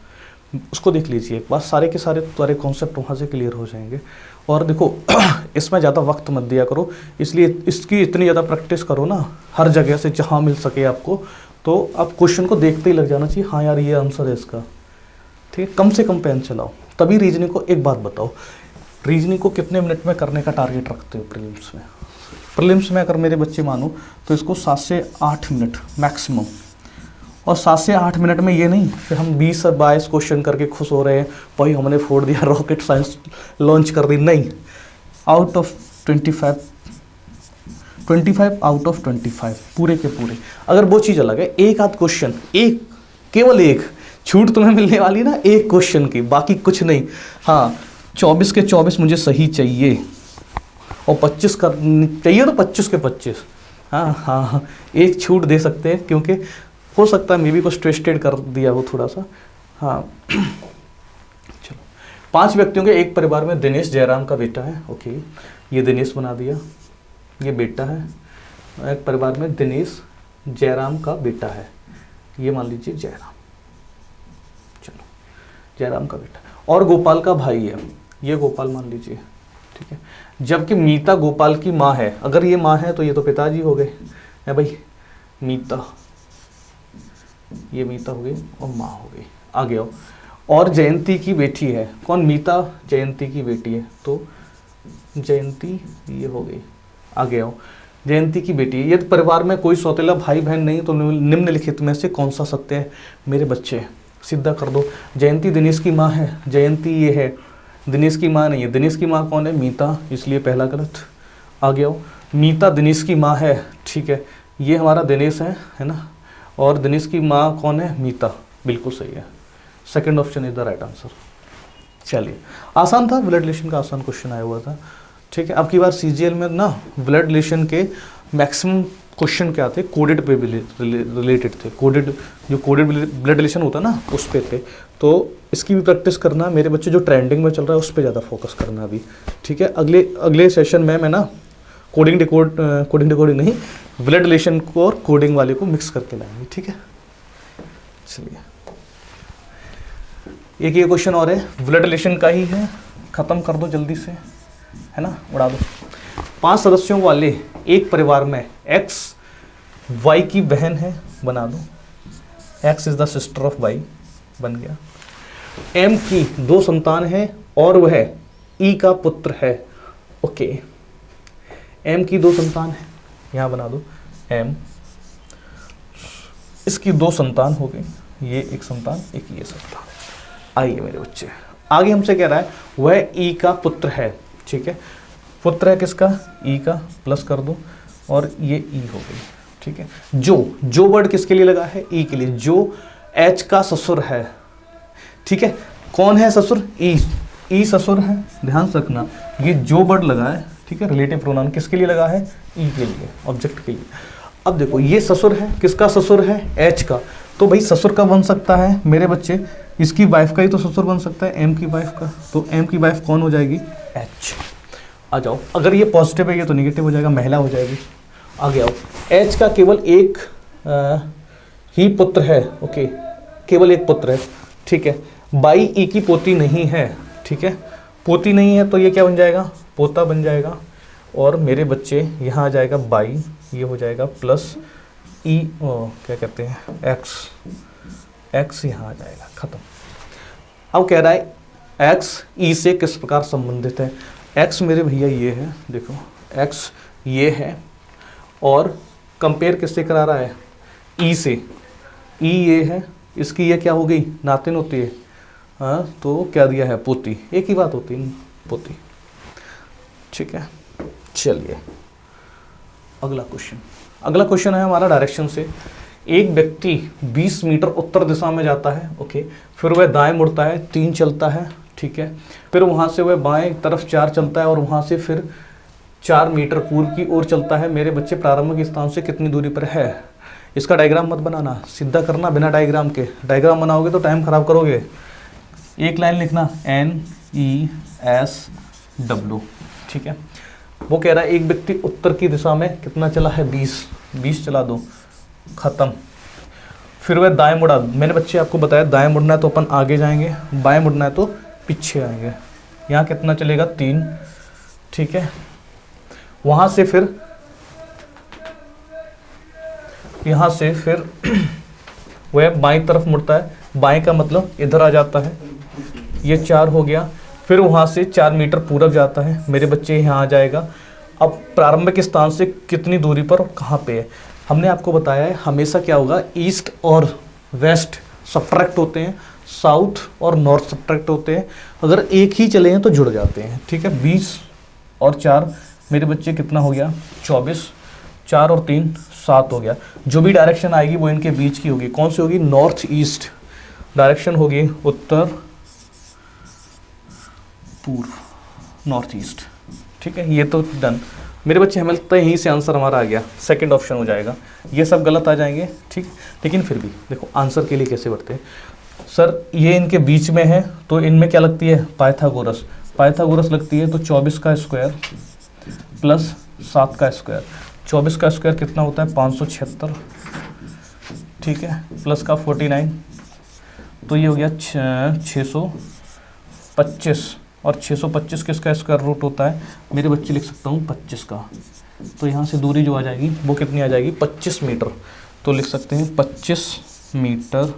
उसको देख लीजिए एक बार, सारे के सारे कॉन्सेप्ट वहाँ से क्लियर हो जाएंगे। और देखो इसमें ज़्यादा वक्त मत दिया करो, इसलिए इसकी इतनी ज़्यादा प्रैक्टिस करो ना, हर जगह से जहाँ मिल सके आपको, तो आप क्वेश्चन को देखते ही लग जाना चाहिए, हाँ यार ये आंसर है इसका। ठीक है, कम से कम पेन चलाओ, तभी रीजनिंग को। एक बात बताओ, रीजनिंग को कितने मिनट में करने का टारगेट रखते हो प्रीलिम्स में? प्रीलिम्स में अगर मेरे बच्चे मानो तो इसको 7 से 8 मिनट मैक्सिमम, और 7 से 8 मिनट में ये नहीं फिर हम 20-22 क्वेश्चन करके खुश हो रहे हैं, भाई हमने फोड़ दिया, रॉकेट साइंस लॉन्च कर दी, नहीं। आउट ऑफ 25 आउट ऑफ 25 पूरे के पूरे। अगर वो चीज़ अलग है, एक आध क्वेश्चन, एक केवल एक छूट तुम्हें मिलने वाली ना एक क्वेश्चन की, बाकी कुछ नहीं। हाँ 24 के 24 मुझे सही चाहिए, और 25 का चाहिए तो 25 के 25। हाँ हाँ हाँ, एक छूट दे सकते हैं, क्योंकि हो सकता है मे बी कुछ ट्विस्टेड कर दिया वो थोड़ा सा। हाँ चलो, 5 व्यक्तियों के एक परिवार में दिनेश जयराम का बेटा है। ओके, ये दिनेश बना दिया, ये बेटा है। एक परिवार में दिनेश जयराम का बेटा है, ये मान लीजिए जयराम, चलो जयराम का बेटा, और गोपाल का भाई है, ये गोपाल मान लीजिए। ठीक है, जबकि मीता गोपाल की माँ है, अगर ये माँ है तो ये तो पिताजी हो गए है भाई, मीता ये मीता हो गई और माँ हो गई। आगे आओ। और जयंती की बेटी है, कौन? मीता जयंती की बेटी है, तो जयंती ये हो गई। आगे आओ। जयंती की बेटी है। यदि परिवार में कोई सौतेला भाई बहन नहीं तो निम्नलिखित में से कौन सा सत्य है? मेरे बच्चे सीधा कर दो। जयंती दिनेश की माँ है, जयंती ये है, दिनेश की माँ नहीं है। दिनेश की माँ कौन है? मीता, इसलिए पहला गलत। आगे आओ। मीता दिनेश की माँ है, ठीक है, ये हमारा दिनेश है ना, और दिनेश की माँ कौन है? मीता, बिल्कुल सही है। Second option is the right answer. चलिए, आसान था, ब्लड रिलेशन का आसान क्वेश्चन आया हुआ था, ठीक है। अब की बार सीजीएल में ना ब्लड रिलेशन के मैक्सिमम क्वेश्चन क्या थे? कोडेड पे रिलेटेड थे। कोडेड, जो कोडेड ब्लड रिलेशन होता है ना, उस पे थे। तो इसकी भी प्रैक्टिस करना मेरे बच्चे, जो ट्रेंडिंग में चल रहा है उस पर ज़्यादा फोकस करना अभी, ठीक है। अगले सेशन में मैं ना कोडिंग डिकोडिंग नहीं, ब्लड रिलेशन को और कोडिंग वाले को मिक्स करके लाएंगे, ठीक है। चलिए, एक ये क्वेश्चन और है, ब्लड रिलेशन का ही है, ख़त्म कर दो जल्दी से, है ना, उड़ा दो। 5 सदस्यों वाले एक परिवार में एक्स वाई की बहन है, बना दो। X is the sister of Y, बन गया। एम की 2 संतान है और वह ई का पुत्र है। ओके, एम की 2 संतान है, यहाँ बना दो एम, इसकी 2 संतान हो गई, ये एक संतान, एक ये संतान। आइए मेरे बच्चे, आगे हमसे कह रहा है वह ई का पुत्र है, ठीक है। पुत्र है किसका? ई का, प्लस कर दो, और ये ई हो गई, ठीक है। जो वर्ड किसके लिए लगा है? ई के लिए। जो एच का ससुर है, ठीक है। कौन है ससुर? ई ससुर है, ध्यान से रखना, ये जो वर्ड लगा है, ठीक है, रिलेटिव प्रोनाउन किसके लिए लगा है? ई के लिए, ऑब्जेक्ट के लिए। अब देखो, ये ससुर है, किसका ससुर है? एच का। तो भाई ससुर का बन सकता है मेरे बच्चे, इसकी वाइफ का ही तो ससुर बन सकता है, एम की वाइफ का। तो एम की वाइफ कौन हो जाएगी? एच। आ जाओ, अगर ये पॉजिटिव है ये तो नेगेटिव हो जाएगा, महिला हो जाएगी। आगे आओ। एच का केवल एक ही पुत्र है, ओके, केवल एक पुत्र है, ठीक है। बाई ई की पोती नहीं है, ठीक है, पोती नहीं है तो ये क्या बन जाएगा? पोता बन जाएगा। और मेरे बच्चे यहाँ आ जाएगा बाई, ये हो जाएगा प्लस ई, क्या कहते हैं, एक्स यहाँ आ जाएगा, खत्म। अब कह रहा है एक्स ई से किस प्रकार संबंधित है? एक्स मेरे भैया ये है, देखो एक्स ये है, और कंपेयर किससे करा रहा है? ई से। ई ये है, इसकी ये क्या हो गई? नातिन होती है, हाँ, तो क्या दिया है? पोती। एक ही बात होती है, पोती, ठीक है। चलिए, अगला क्वेश्चन है हमारा डायरेक्शन से। एक व्यक्ति 20 मीटर उत्तर दिशा में जाता है, ओके, फिर वह दाएं मुड़ता है, 3 चलता है, ठीक है, फिर वहाँ से वह बाएं तरफ 4 चलता है, और वहाँ से फिर 4 मीटर पूर्व की ओर चलता है। मेरे बच्चे प्रारंभिक स्थान से कितनी दूरी पर है? इसका डायग्राम मत बनाना, सीधा करना बिना डायग्राम के। डायग्राम बनाओगे तो टाइम खराब करोगे। एक लाइन लिखना NESW, ठीक है। वो कह रहा है एक व्यक्ति उत्तर की दिशा में कितना चला है? 20 चला दो, खत्म। फिर वह दाएं मुड़ा। मैंने बच्चे आपको बताया दाएं मुड़ना है तो अपन आगे जाएंगे, बाएं मुड़ना है तो पीछे आएंगे। यहाँ कितना चलेगा? 3, ठीक है। वहाँ से फिर यहाँ से फिर वह बाएं तरफ मुड़ता है, बाएं का मतलब इधर आ जाता है, ये 4 हो गया। फिर वहाँ से 4 मीटर पूरब जाता है, मेरे बच्चे यहाँ आ जाएगा। अब प्रारंभिक स्थान से कितनी दूरी पर और कहाँ पे है? हमने आपको बताया है हमेशा क्या होगा, ईस्ट और वेस्ट सब्ट्रैक्ट होते हैं, साउथ और नॉर्थ सब्ट्रैक्ट होते हैं। अगर एक ही चले हैं तो जुड़ जाते हैं, ठीक है। 20 और 4 मेरे बच्चे कितना हो गया? 24, 4 और 3 7 हो गया। जो भी डायरेक्शन आएगी वो इनके बीच की होगी। कौन सी होगी? नॉर्थ ईस्ट डायरेक्शन होगी, उत्तर पूर्व, नॉर्थ ईस्ट, ठीक है। ये तो डन। मेरे बच्चे हमें लगता है यहीं से आंसर हमारा आ गया, सेकंड ऑप्शन हो जाएगा। ये सब गलत आ जाएंगे, ठीक, लेकिन फिर भी देखो आंसर के लिए कैसे बढ़ते हैं। सर ये इनके बीच में है तो इनमें क्या लगती है? पाइथागोरस लगती है। तो 24 का स्क्वायर प्लस 7 का स्क्वायर, 24 का स्क्वायर कितना होता है? 576, ठीक है, प्लस का 49, तो ये हो गया 625, और 625 किसका स्क्वायर रूट होता है? मेरे बच्चे लिख सकता हूँ 25 का। तो यहाँ से दूरी जो आ जाएगी वो कितनी आ जाएगी? 25 मीटर। तो लिख सकते हैं 25 मीटर,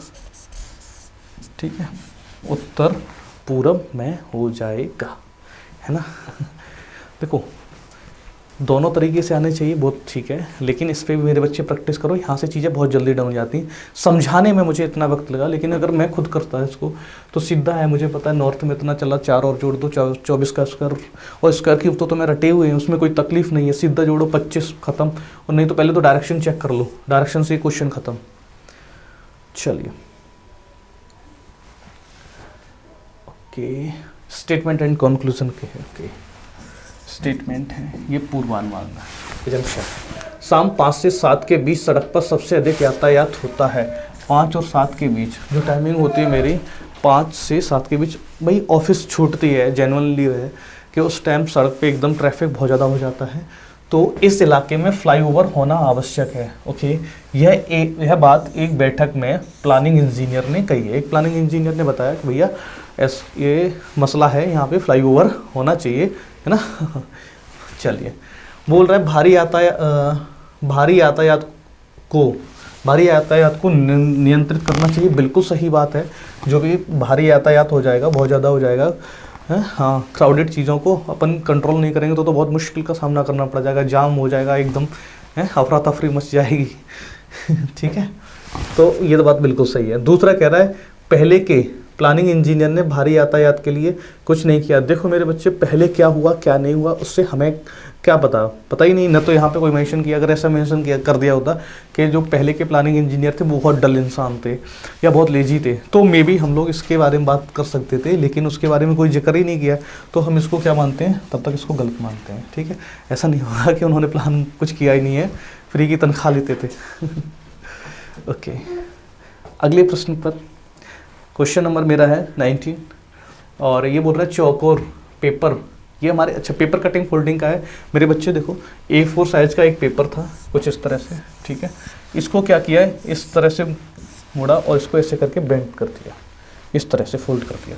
ठीक है, उत्तर पूरब में हो जाएगा, है ना। देखो दोनों तरीके से आने चाहिए, बहुत ठीक है, लेकिन इस पे भी मेरे बच्चे प्रैक्टिस करो, यहाँ से चीज़ें बहुत जल्दी डन हो जाती हैं। समझाने में मुझे इतना वक्त लगा, लेकिन अगर मैं खुद करता है इसको तो सीधा है, मुझे पता है नॉर्थ में इतना चला, 4 और जोड़ दो 24 का स्क्वायर, और स्क्वायर क्यूब तो मैं रटे हुए हैं, उसमें कोई तकलीफ नहीं है, सीधा जोड़ो 25 खत्म। और नहीं तो पहले तो डायरेक्शन चेक कर लो, डायरेक्शन से क्वेश्चन खत्म। चलिए ओके, स्टेटमेंट एंड कंक्लूजन के है। ओके स्टेटमेंट है, ये पूर्वानुमान है। शाम 5 से 7 के बीच सड़क पर सबसे अधिक यातायात होता है। 5 और 7 के बीच जो टाइमिंग होती है मेरी, 5 से 7 के बीच, भाई ऑफिस छूटती है, जेन्युइनली है कि उस टाइम सड़क पे एकदम ट्रैफिक बहुत ज़्यादा हो जाता है, तो इस इलाके में फ्लाईओवर होना आवश्यक है। ओके, यह बात एक बैठक में प्लानिंग इंजीनियर ने कही है। एक प्लानिंग इंजीनियर ने बताया कि भैया ये मसला है, यहाँ पे फ्लाईओवर होना चाहिए, है ना। चलिए, बोल रहा है भारी यातायात को नियंत्रित करना चाहिए। बिल्कुल सही बात है, जो भी भारी यातायात हो जाएगा, बहुत ज़्यादा हो जाएगा, है हाँ, क्राउडेड चीज़ों को अपन कंट्रोल नहीं करेंगे तो बहुत मुश्किल का सामना करना पड़ जाएगा, जाम हो जाएगा एकदम, है अफरा तफरी मच जाएगी। ठीक है, तो ये तो बात बिल्कुल सही है। दूसरा कह रहा है पहले के प्लानिंग इंजीनियर ने भारी यातायात के लिए कुछ नहीं किया। देखो मेरे बच्चे, पहले क्या हुआ क्या नहीं हुआ उससे हमें क्या पता ही नहीं, न तो यहाँ पे कोई मेंशन किया। अगर ऐसा मेंशन किया कर दिया होता कि जो पहले के प्लानिंग इंजीनियर थे वो बहुत डल इंसान थे या बहुत लेजी थे, तो मे बी हम लोग इसके बारे में बात कर सकते थे, लेकिन उसके बारे में कोई जिक्र ही नहीं किया, तो हम इसको क्या मानते हैं, तब तक इसको गलत मानते हैं। ठीक है, ऐसा नहीं होगा कि उन्होंने प्लान कुछ किया ही नहीं है, फ्री की तनख्वाह लेते थे। ओके, अगले प्रश्न पर, क्वेश्चन नंबर मेरा है 19, और ये बोल रहा है चौकोर पेपर, ये हमारे अच्छा पेपर कटिंग फोल्डिंग का है। मेरे बच्चे देखो, A4 साइज का एक पेपर था कुछ इस तरह से, ठीक है, इसको क्या किया है, इस तरह से मोड़ा और इसको ऐसे करके बेंड कर दिया, इस तरह से फोल्ड कर दिया।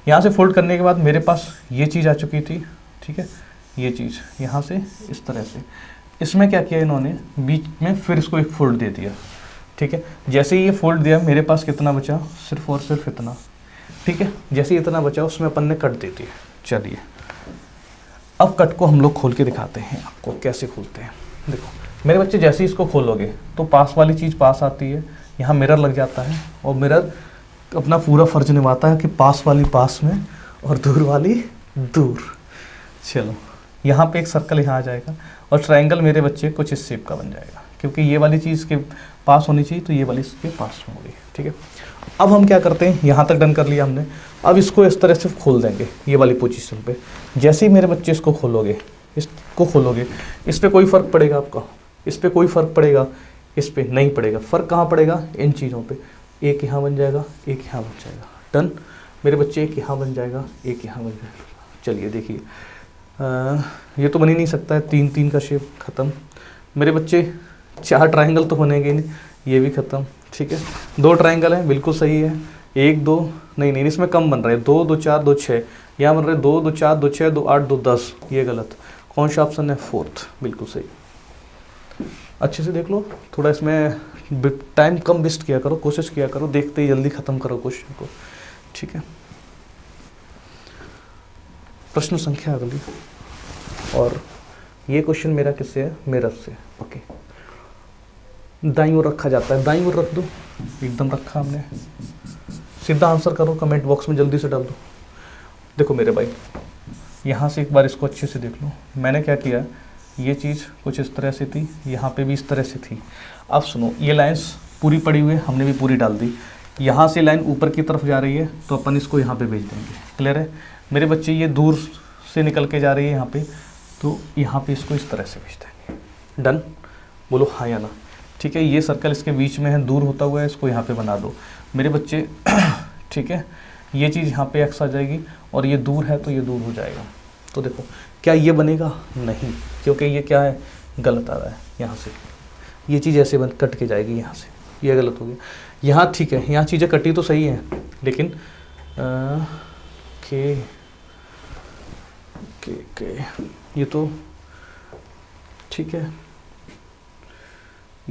यहाँ से फोल्ड करने के बाद मेरे पास ये चीज़ आ चुकी थी, ठीक है, ये चीज़ यहाँ से इस तरह से, इसमें क्या किया इन्होंने, बीच में फिर इसको एक फोल्ड दे दिया। ठीक है, जैसे ही ये फोल्ड दिया मेरे पास कितना बचा, सिर्फ और सिर्फ इतना। ठीक है, जैसे इतना बचा उसमें अपन ने कट दे दी। चलिए अब कट को हम लोग खोल के दिखाते हैं आपको कैसे खोलते हैं। देखो मेरे बच्चे, जैसे ही इसको खोलोगे तो पास वाली चीज़ पास आती है, यहाँ मिरर लग जाता है, और मिरर अपना पूरा फर्ज निभाता है कि पास वाली पास में और दूर वाली दूर। चलो यहाँ पे एक सर्कल यहाँ आ जाएगा, और ट्रायंगल मेरे बच्चे कुछ इस शेप का बन जाएगा, क्योंकि ये वाली चीज़ के पास होनी चाहिए तो ये वाली इसके पास में होगी। ठीक है, अब हम क्या करते हैं, यहाँ तक डन कर लिया हमने। अब इसको इस तरह से खोल देंगे ये वाली पोजीशन पे। जैसे ही मेरे बच्चे इसको खोलोगे, इस पे कोई फ़र्क पड़ेगा आपका, इस पे कोई फ़र्क पड़ेगा, इस पे नहीं पड़ेगा। फ़र्क कहाँ पड़ेगा, इन चीज़ों पे। एक यहाँ बन जाएगा, एक यहाँ बन जाएगा, डन। मेरे बच्चे एक यहाँ बन जाएगा, एक यहाँ बन जाएगा। चलिए देखिए, ये तो बन ही नहीं सकता है, 3-3 का शेप ख़त्म। मेरे बच्चे 4 ट्रायंगल तो बनेंगे नहीं, ये भी ख़त्म। ठीक है, 2 ट्रायंगल हैं, बिल्कुल सही है। 1 2 नहीं, इसमें कम बन रहे हैं, 2 2 4 2 6, यहाँ बन रहे 2 2 4 2 6 2 8 2 10, ये गलत। कौन सा ऑप्शन है, 4th, बिल्कुल सही। अच्छे से देख लो, थोड़ा इसमें टाइम कम वेस्ट किया करो, कोशिश किया करो, देखते ही जल्दी ख़त्म करो क्वेश्चन को। ठीक है, प्रश्न संख्या अगली, और ये क्वेश्चन मेरा किससे है, मिरर से। ओके, दाईं ओर रखा जाता है, दाईं ओर रख दो, एकदम रखा हमने। सीधा आंसर करो, कमेंट बॉक्स में जल्दी से डाल दो। देखो मेरे भाई, यहाँ से एक बार इसको अच्छे से देख लो। मैंने क्या किया, ये चीज़ कुछ इस तरह से थी, यहाँ पे भी इस तरह से थी। अब सुनो, ये लाइंस पूरी पड़ी हुई है, हमने भी पूरी डाल दी। यहाँ से लाइन ऊपर की तरफ जा रही है तो अपन इसको यहाँ पे भेज देंगे। क्लियर है मेरे बच्चे, ये दूर से निकल के जा रही है यहाँ पे, तो यहाँ पे इसको इस तरह से भेज देंगे। डन, बोलो हाँ या ना। ठीक है, ये सर्कल इसके बीच में है, दूर होता हुआ है, इसको यहाँ पे बना दो मेरे बच्चे। ठीक है, ये चीज़ यहाँ पे एक्स आ जाएगी, और ये दूर है तो ये दूर हो जाएगा। तो देखो क्या ये बनेगा, नहीं, क्योंकि ये क्या है, गलत आ रहा है। यहाँ से ये चीज़ ऐसे कट के जाएगी, यहाँ से ये गलत हो गया। यहाँ ठीक है, यहाँ चीज़ें कटी तो सही हैं, लेकिन के ये तो ठीक है,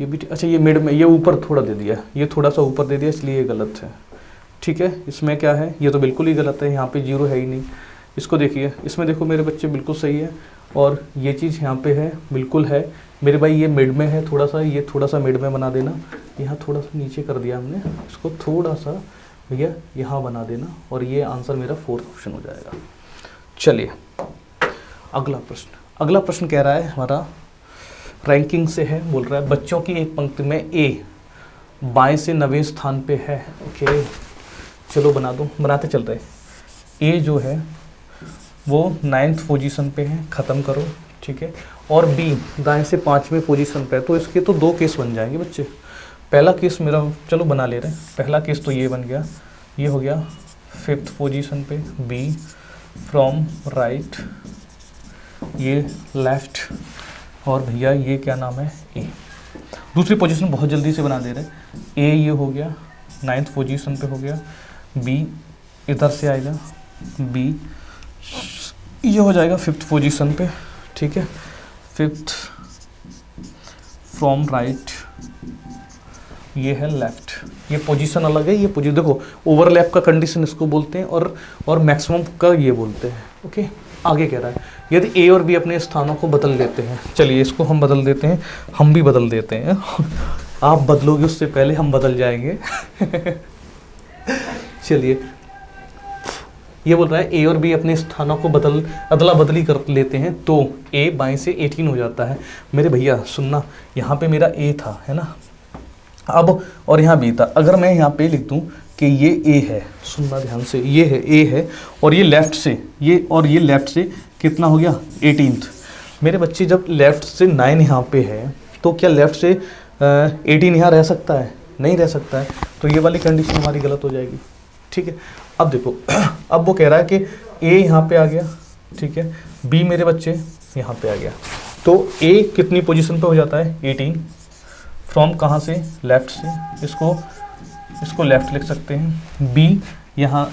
ये भी अच्छा, ये मिड में, ये ऊपर थोड़ा दे दिया, ये थोड़ा सा ऊपर दे दिया इसलिए ये गलत है। ठीक है, इसमें क्या है, ये तो बिल्कुल ही गलत है, यहाँ पे जीरो है ही नहीं। इसको देखिए, इसमें देखो मेरे बच्चे बिल्कुल सही है, और ये चीज़ यहाँ पे है बिल्कुल है मेरे भाई, ये मिड में है थोड़ा सा, ये थोड़ा सा मिड में बना देना, यहाँ थोड़ा सा नीचे कर दिया हमने, इसको थोड़ा सा भैया यहाँ बना देना, और ये आंसर मेरा 4th ऑप्शन हो जाएगा। चलिए अगला प्रश्न कह रहा है हमारा, रैंकिंग से है, बोल रहा है बच्चों की एक पंक्ति में ए बाएं से 9वें स्थान पे है। ओके, चलो बना दो, बनाते चल रहे। ए जो है वो 9th पोजीशन पे है, ख़त्म करो। ठीक है, और बी दाएं से 5वें पोजीशन पे है, तो इसके तो 2 केस बन जाएंगे बच्चे। पहला केस मेरा, चलो बना ले रहे हैं, पहला केस तो ये बन गया, ये हो गया 5th पोजीशन पे, बी फ्रॉम राइट, ये लेफ्ट, और भैया ये क्या नाम है, ए। दूसरी पोजीशन बहुत जल्दी से बना दे रहे हैं, ए ये हो गया 9th पोजीशन पे हो गया, बी इधर से आएगा, बी ये हो जाएगा 5th पोजीशन पे। ठीक है, 5th फ्रॉम राइट, ये है लेफ्ट, ये पोजीशन अलग है, ये पोजीशन देखो, ओवरलैप का कंडीशन इसको बोलते हैं, और मैक्सिमम का ये बोलते हैं। ओके, आगे कह रहा है यदि ए और बी अपने स्थानों को बदल लेते हैं, चलिए इसको हम बदल देते हैं, हम भी बदल देते हैं आप बदलोगे उससे पहले हम बदल जाएंगे चलिए, ये बोल रहा है ए और बी अपने स्थानों को अदला बदली कर लेते हैं, तो ए बाएं से 18 हो जाता है। मेरे भैया सुनना, यहाँ पे मेरा ए था, है ना, अब और यहाँ बी था, अगर मैं यहाँ पे लिख दूँ कि ये ए है, सुनना ध्यान से, ये है ए है, और ये लेफ़्ट से, ये और ये लेफ़्ट से कितना हो गया 18th। मेरे बच्चे जब लेफ़्ट से 9 यहाँ पे है, तो क्या लेफ़्ट से 18 यहाँ रह सकता है? नहीं रह सकता है, तो ये वाली कंडीशन हमारी गलत हो जाएगी। ठीक है, अब देखो अब वो कह रहा है कि ए यहाँ पे आ गया, ठीक है, बी मेरे बच्चे यहाँ पे आ गया, तो ए कितनी पोजीशन पे हो जाता है 18, फ्रॉम कहाँ से, लेफ़्ट से, इसको लेफ़्ट लिख सकते हैं। बी यहाँ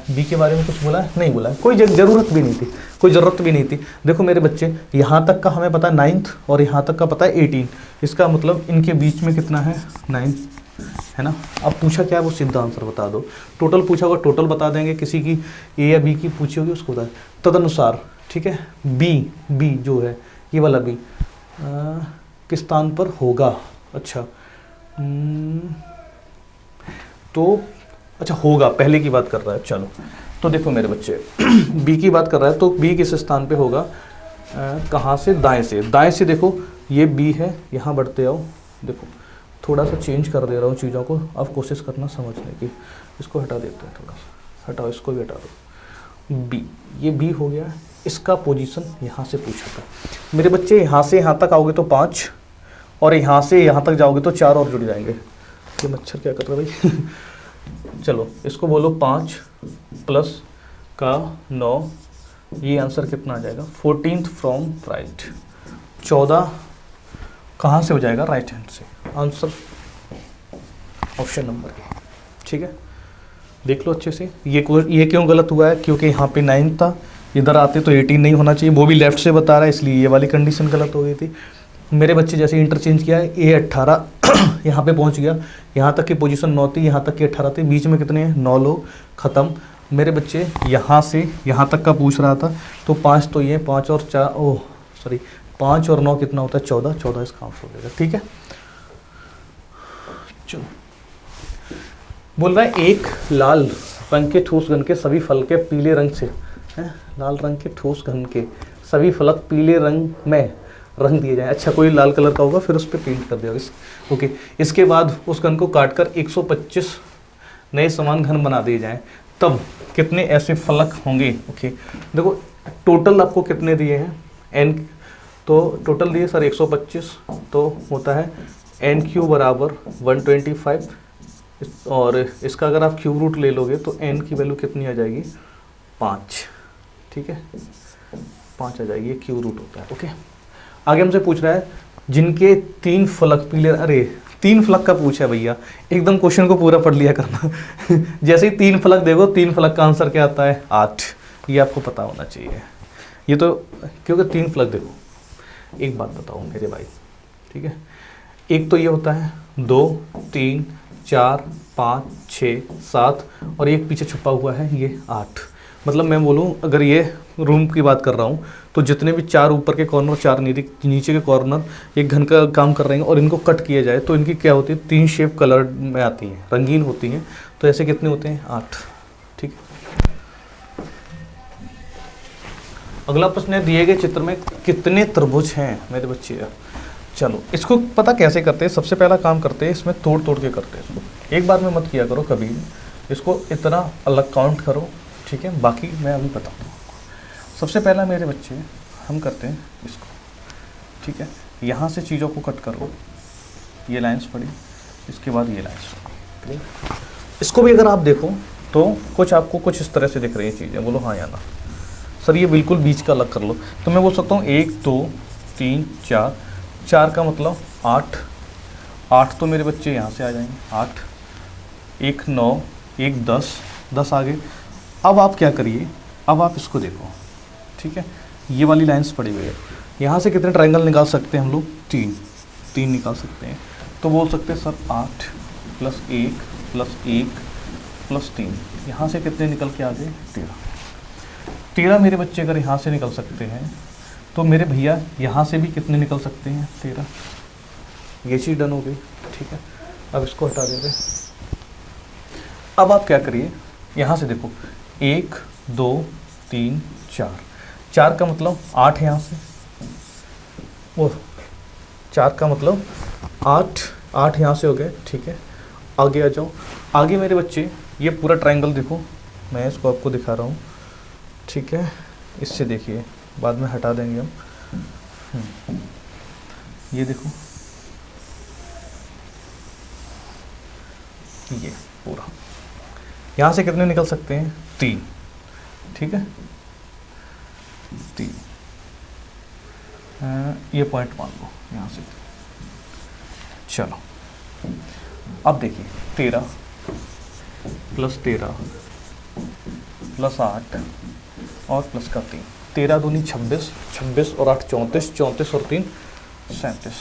बी के बारे में कुछ बोला है? नहीं बोला है, कोई ज़रूरत भी नहीं थी, कोई ज़रूरत भी नहीं थी। देखो मेरे बच्चे, यहाँ तक का हमें पता है 9th, और यहाँ तक का पता है 18, इसका मतलब इनके बीच में कितना है 9, है ना। अब पूछा क्या है, वो सीधा आंसर बता दो। टोटल पूछा होगा, टोटल बता देंगे, किसी की ए या बी की पूछी होगी उसको बता, तदनुसार। ठीक है, बी जो है ये वाला बी किस स्थान पर होगा, अच्छा तो अच्छा होगा, पहले की बात कर रहा है। चलो तो देखो मेरे बच्चे बी की बात कर रहा है, तो बी किस स्थान पे होगा, कहाँ से, दाएं से। दाएं से देखो ये बी है, यहाँ बढ़ते आओ, देखो थोड़ा सा चेंज कर दे रहा हूँ चीज़ों को, अब कोशिश करना समझने की। इसको हटा देते हैं, थोड़ा सा हटाओ, इसको भी हटा दो। बी, ये बी हो गया, इसका पोजीशन यहाँ से पूछा था। मेरे बच्चे यहाँ से यहाँ तक आओगे तो 5, और यहाँ से यहाँ तक जाओगे तो 4 और जुड़ जाएंगे। ये मच्छर क्या कर रहा है भाई चलो इसको बोलो 5 प्लस का 9, ये आंसर कितना आ जाएगा 14th फ्रॉम राइट। 14 कहाँ से हो जाएगा, राइट हैंड से। Answer option number A. ठीक है, देख लो अच्छे से। ये क्यों गलत हुआ है, क्योंकि यहाँ पे 9 था, इधर आते तो 18 नहीं होना चाहिए, वो भी लेफ्ट से बता रहा है, इसलिए ये वाली कंडीशन गलत हो गई थी। मेरे बच्चे जैसे इंटरचेंज किया है, ए 18 यहाँ पे पहुँच गया, यहाँ तक की पोजीशन 9 थी, यहाँ तक की 18 थी, बीच में कितने हैं 9 लोग, ख़त्म। मेरे बच्चे यहाँ से यहाँ तक का पूछ रहा था, तो 5 तो ये 5 और 4 ओह सॉरी 5 और 9 कितना होता है 14, 14 इसका आंसर हो जाएगा। ठीक है, चलो बोल रहा है एक लाल रंग के ठोस घन के सभी फल के पीले रंग से, लाल रंग के ठोस घन के सभी फलक पीले रंग में रंग दिए जाए। अच्छा कोई लाल कलर का होगा, फिर उस पर पेंट कर दिया ओके। इसके बाद उस घन को काटकर 125 नए समान घन बना दिए जाएं, तब कितने ऐसे फलक होंगे। ओके देखो टोटल आपको कितने दिए हैं n, तो टोटल दिए सर 125, तो होता है n³ बराबर 125, और इसका अगर आप क्यूब रूट ले लोगे तो n की वैल्यू कितनी आ जाएगी 5। ठीक है 5 आ जाएगी, ये क्यूब रूट होता है। ओके आगे हमसे पूछ रहा है जिनके 3 फलक पीले, अरे 3 फलक का पूछा है भैया, एकदम क्वेश्चन को पूरा पढ़ लिया करना जैसे ही 3 फलक देखो, 3 फलक का आंसर क्या आता है 8, ये आपको पता होना चाहिए। ये तो क्योंकि 3 फलक देखो, एक बात बताओ मेरे भाई, ठीक है एक तो ये होता है 2 3 4 5 6 7 और एक पीछे छुपा हुआ है ये 8। मतलब मैं बोलूँ अगर ये रूम की बात कर रहा हूँ तो जितने भी 4 ऊपर के कॉर्नर 4 नीचे के कॉर्नर एक घन का काम कर रहे हैं और इनको कट किया जाए तो इनकी क्या होती है 3 शेप कलर में आती हैं, रंगीन होती हैं। तो ऐसे कितने होते हैं 8। ठीक है। अगला प्रश्न है दिए गए चित्र में कितने त्रिभुज हैं मेरे बच्चे। चलो इसको पता कैसे करते हैं। सबसे पहला काम करते हैं इसमें तोड़ तोड़ के करते हैं इसको। एक बार में मत किया करो कभी भी, इसको इतना अलग काउंट करो। ठीक है, बाकी मैं अभी बताता हूँ। सबसे पहला मेरे बच्चे हम करते हैं इसको। ठीक है, यहाँ से चीज़ों को कट करो, ये लाइंस पड़ी, इसके बाद ये लाइंस पड़ी। इसको भी अगर आप देखो तो कुछ आपको कुछ इस तरह से दिख रही है चीज़ें, बोलो हाँ या ना। सर ये बिल्कुल बीच का अलग कर लो, तो मैं बोल सकता हूँ 1 2 3 4, 4 का मतलब 8, 8 तो मेरे बच्चे यहाँ से आ जाएंगे 8, 1 9, 1 10, 10 आगे। अब आप क्या करिए, अब आप इसको देखो। ठीक है, ये वाली लाइंस पड़ी हुई है, यहाँ से कितने ट्रायंगल निकाल सकते हैं हम लोग 3 निकाल सकते हैं। तो बोल सकते हैं सर 8 + 1 + 1 + 3, यहाँ से कितने निकल के आ गए 13 मेरे बच्चे अगर यहाँ से निकल सकते हैं तो मेरे भैया यहाँ से भी कितने निकल सकते हैं 13। ये चीज़ डन हो गई। ठीक है, अब इसको हटा देंगे। अब आप क्या करिए, यहाँ से देखो 1 2 3 4, 4 का मतलब 8 यहाँ से, वो 4 का मतलब 8 यहाँ से हो गए। ठीक है, आगे आ जाओ। आगे मेरे बच्चे ये पूरा ट्रायंगल देखो, मैं इसको आपको दिखा रहा हूँ। ठीक है, इससे देखिए, बाद में हटा देंगे हम। ये देखो, ये पूरा यहाँ से कितने निकल सकते हैं 3। ठीक है, 3 ये पॉइंट मान लो यहाँ से। चलो अब देखिए 13 + 13 + 8 और प्लस का 3, 13 दूनी 26, 26 और 8 34, 34 और 3 37,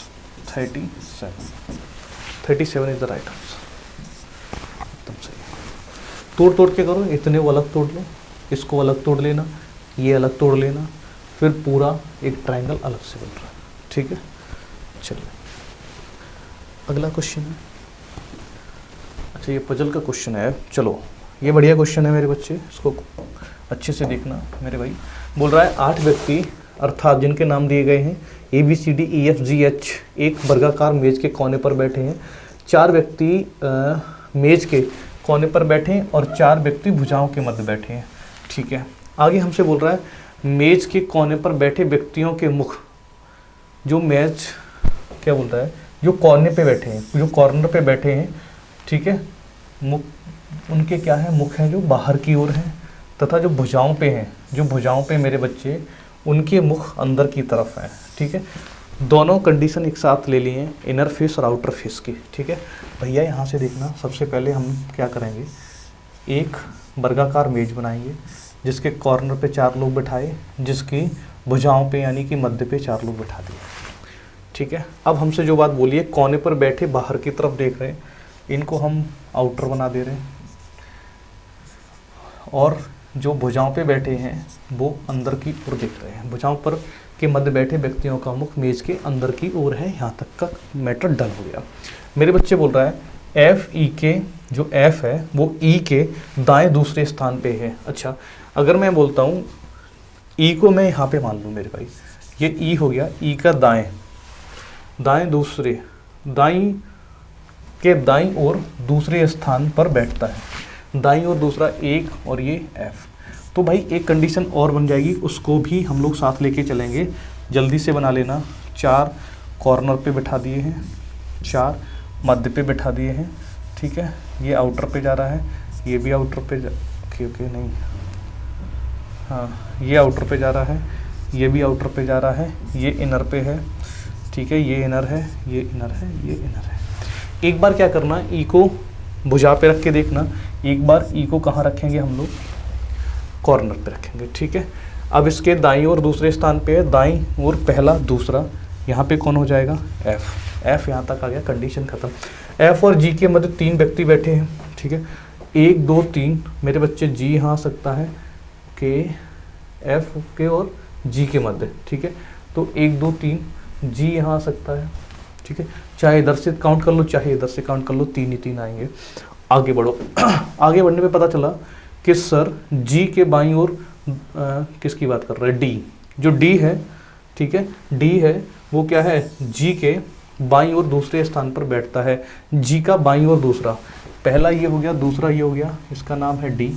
37 इज द राइट आंसर। एकदम सही। तोड़ तोड़ के करो, इतने वो अलग तोड़ लो, इसको अलग तोड़ लेना, ये अलग तोड़ लेना, फिर पूरा एक ट्रायंगल अलग से बन रहा है। ठीक है, चलिए अगला क्वेश्चन है। अच्छा ये पजल का क्वेश्चन है। चलो ये बढ़िया क्वेश्चन है मेरे बच्चे, इसको अच्छे से देखना मेरे भाई। बोल रहा है 8 व्यक्ति अर्थात जिनके नाम दिए गए हैं ABCDEFGH एक वर्गाकार मेज के कोने पर बैठे हैं। 4 व्यक्ति मेज के कोने पर बैठे हैं और 4 व्यक्ति भुजाओं के मध्य बैठे हैं। ठीक है, आगे हमसे बोल रहा है मेज के कोने पर बैठे व्यक्तियों के मुख, जो मेज क्या बोल रहा है, जो कोने पे बैठे हैं, जो कॉर्नर पे बैठे हैं। ठीक है, मुख उनके क्या है, मुख हैं जो बाहर की ओर हैं, तथा जो भुजाओं पे हैं, जो भुजाओं पे मेरे बच्चे, उनके मुख अंदर की तरफ हैं। ठीक है, दोनों कंडीशन एक साथ ले लिए हैं, इनर फेस और आउटर फेस की। ठीक है भैया, यहाँ से देखना, सबसे पहले हम क्या करेंगे, एक वर्गाकार मेज बनाएंगे जिसके कॉर्नर पे 4 लोग बैठाए, जिसकी भुजाओं पे यानी कि मध्य पे 4 लोग बैठा दिए। ठीक है, अब हमसे जो बात बोली है, कोने पर बैठे बाहर की तरफ देख रहे हैं, इनको हम आउटर बना दे रहे हैं, और जो भुजाओं पे बैठे हैं वो अंदर की ओर देख रहे हैं। भुजाओं पर के मध्य बैठे व्यक्तियों का मुख मेज के अंदर की ओर है। यहाँ तक का मैटर डन हो गया। मेरे बच्चे बोल रहा है FE के जो F है वो E के दाएं दूसरे स्थान पे है। अच्छा, अगर मैं बोलता हूँ E को मैं यहाँ पे मान लूँ मेरे भाई, ये E हो गया, E का दाएं दूसरे, दाईं के दाईं ओर दूसरे स्थान पर बैठता है। दाईं ओर दूसरा 1 और ये F। तो भाई एक कंडीशन और बन जाएगी, उसको भी हम लोग साथ लेके चलेंगे, जल्दी से बना लेना। 4 कॉर्नर पे बैठा दिए हैं, 4 मध्य पे बैठा दिए हैं। ठीक है, ये आउटर पे जा रहा है, ये भी आउटर पे ओके नहीं, हाँ ये आउटर पे जा रहा है, ये भी आउटर पे जा रहा है, ये इनर पे है। ठीक है, ये इनर है, ये इनर है, ये इनर है। एक बार क्या करना, ई को भुजा पे रख के देखना, एक बार ई को कहाँ रखेंगे हम लोग, कॉर्नर पे रखेंगे। ठीक है, अब इसके दाईं ओर दूसरे स्थान पे है, दाईं ओर पहला दूसरा, यहाँ पे कौन हो जाएगा, एफ। एफ यहाँ तक आ गया, कंडीशन खत्म। एफ और जी के मध्य 3 व्यक्ति बैठे हैं, ठीक है, 1 2 3 मेरे बच्चे, जी यहाँ आ सकता है के, एफ के और जी के मध्य, ठीक है, तो 1 2 3 जी यहाँ आ सकता है, ठीक है, चाहे इधर से काउंट कर लो चाहे इधर से काउंट कर लो, 3 ही 3 आएंगे। आगे बढ़ो। आगे बढ़ने पे पता चला कि सर जी के बाईं ओर किसकी बात कर रहे हैं, डी। जो डी है, ठीक है, डी है वो क्या है, जी के बाईं ओर दूसरे स्थान पर बैठता है। जी का बाईं ओर दूसरा, पहला ये हो गया, दूसरा ये हो गया, इसका नाम है डी।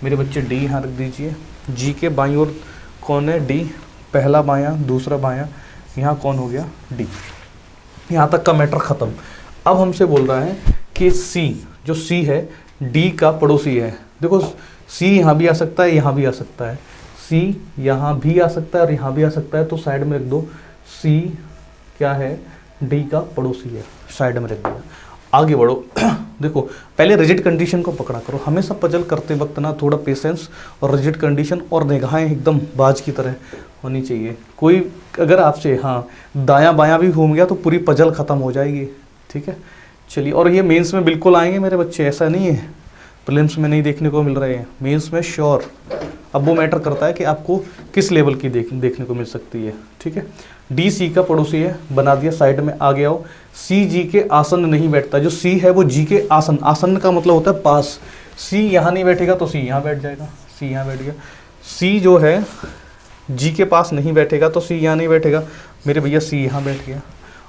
मेरे बच्चे डी यहाँ रख दीजिए। जी के बाईं ओर कौन है, डी, पहला बायां दूसरा बायां, यहाँ कौन हो गया, डी। यहाँ तक का मैटर खत्म। अब हमसे बोल रहा है कि सी, जो सी है डी का पड़ोसी है। देखो सी यहाँ भी आ सकता है, यहाँ भी आ सकता है, सी यहाँ भी आ सकता है और यहाँ भी आ सकता है, तो साइड में रख दो, सी क्या है, डी का पड़ोसी है, साइड में रख दिया। आगे बढ़ो। देखो पहले रिजिड कंडीशन को पकड़ा करो, हमेशा पजल करते वक्त ना थोड़ा पेशेंस और रिजिड कंडीशन और निगाहें एकदम बाज की तरह होनी चाहिए। कोई अगर आपसे हाँ दायां बायां भी घूम गया तो पूरी पजल खत्म हो जाएगी, ठीक है। चलिए, और ये मेंस में बिल्कुल आएंगे मेरे बच्चे, ऐसा नहीं है प्रीलिम्स में नहीं देखने को मिल रहे हैं, मेंस में श्योर। अब वो मैटर करता है कि आपको किस लेवल की देखने को मिल सकती है, ठीक है। डी सी का पड़ोसी है, बना दिया, साइड में आ गया हो। सी जी के आसन नहीं बैठता, जो सी है वो जी के आसन, आसन का मतलब होता है पास। सी यहाँ नहीं बैठेगा तो सी यहाँ बैठ जाएगा, सी यहाँ बैठ गया। सी जो है जी के पास नहीं बैठेगा तो सी यहाँ नहीं बैठेगा, मेरे भैया सी यहाँ बैठ गया।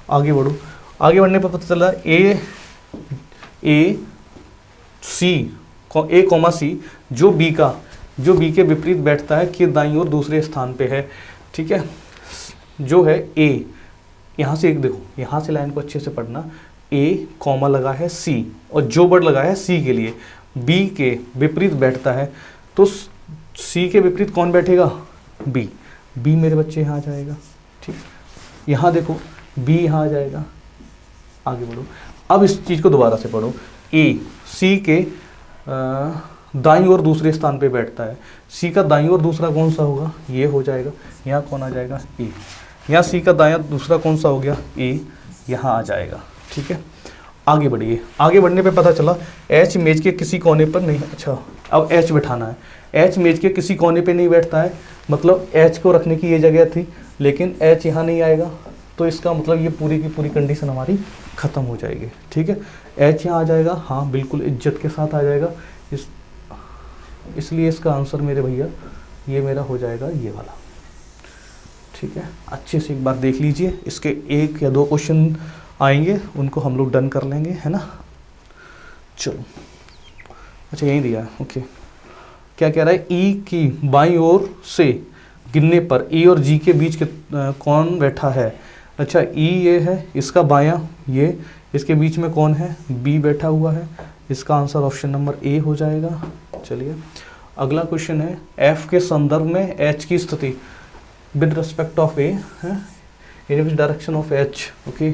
आगे बढ़ो। आगे बढ़ने पर पता चला ए सी, ए कॉमा सी, जो बी के विपरीत बैठता है कि दाईं ओर दूसरे स्थान पे है, ठीक है। जो है ए, यहाँ से एक देखो, यहाँ से लाइन को अच्छे से पढ़ना, ए कॉमा लगा है सी और जो वर्ड लगा है सी के लिए, बी के विपरीत बैठता है, तो सी के विपरीत कौन बैठेगा, बी। बी मेरे बच्चे यहाँ आ जाएगा, ठीक। यहाँ देखो बी यहाँ आ जाएगा। आगे बढ़ो। अब इस चीज़ को दोबारा से पढ़ो, ए सी के दाईं ओर दूसरे स्थान पे बैठता है, सी का दाईं ओर दूसरा कौन सा होगा, ये हो जाएगा। यहाँ कौन आ जाएगा, ए। यहाँ सी का दायां दूसरा कौन सा हो गया, ए, यहाँ आ जाएगा, ठीक है। आगे बढ़िए। आगे बढ़ने पे पता चला एच मेज के किसी कोने पर नहीं, अच्छा अब एच बैठाना है। एच मेज के किसी कोने पे नहीं बैठता है, मतलब एच को रखने की ये जगह थी, लेकिन एच यहाँ नहीं आएगा, तो इसका मतलब ये पूरी की पूरी कंडीशन हमारी ख़त्म हो जाएगी, ठीक है। एच यहाँ आ जाएगा, हाँ बिल्कुल इज्जत के साथ आ जाएगा, इसलिए इसका आंसर मेरे भैया ये मेरा हो जाएगा ये वाला, ठीक है। अच्छे से एक बार देख लीजिए, इसके 1 या 2 क्वेश्चन आएंगे, उनको हम लोग डन कर लेंगे, है ना। चलो, अच्छा यही दिया है, ओके। क्या कह रहा है, ई की बाईं ओर से गिनने पर ई और जी के बीच के कौन बैठा है। अच्छा ई ये है, इसका बायां ये, इसके बीच में कौन है, बी बैठा हुआ है, इसका आंसर ऑप्शन नंबर ए हो जाएगा। चलिए अगला क्वेश्चन है, एफ के संदर्भ में एच की स्थिति विद रिस्पेक्ट ऑफ ए है, in which direction of H, okay.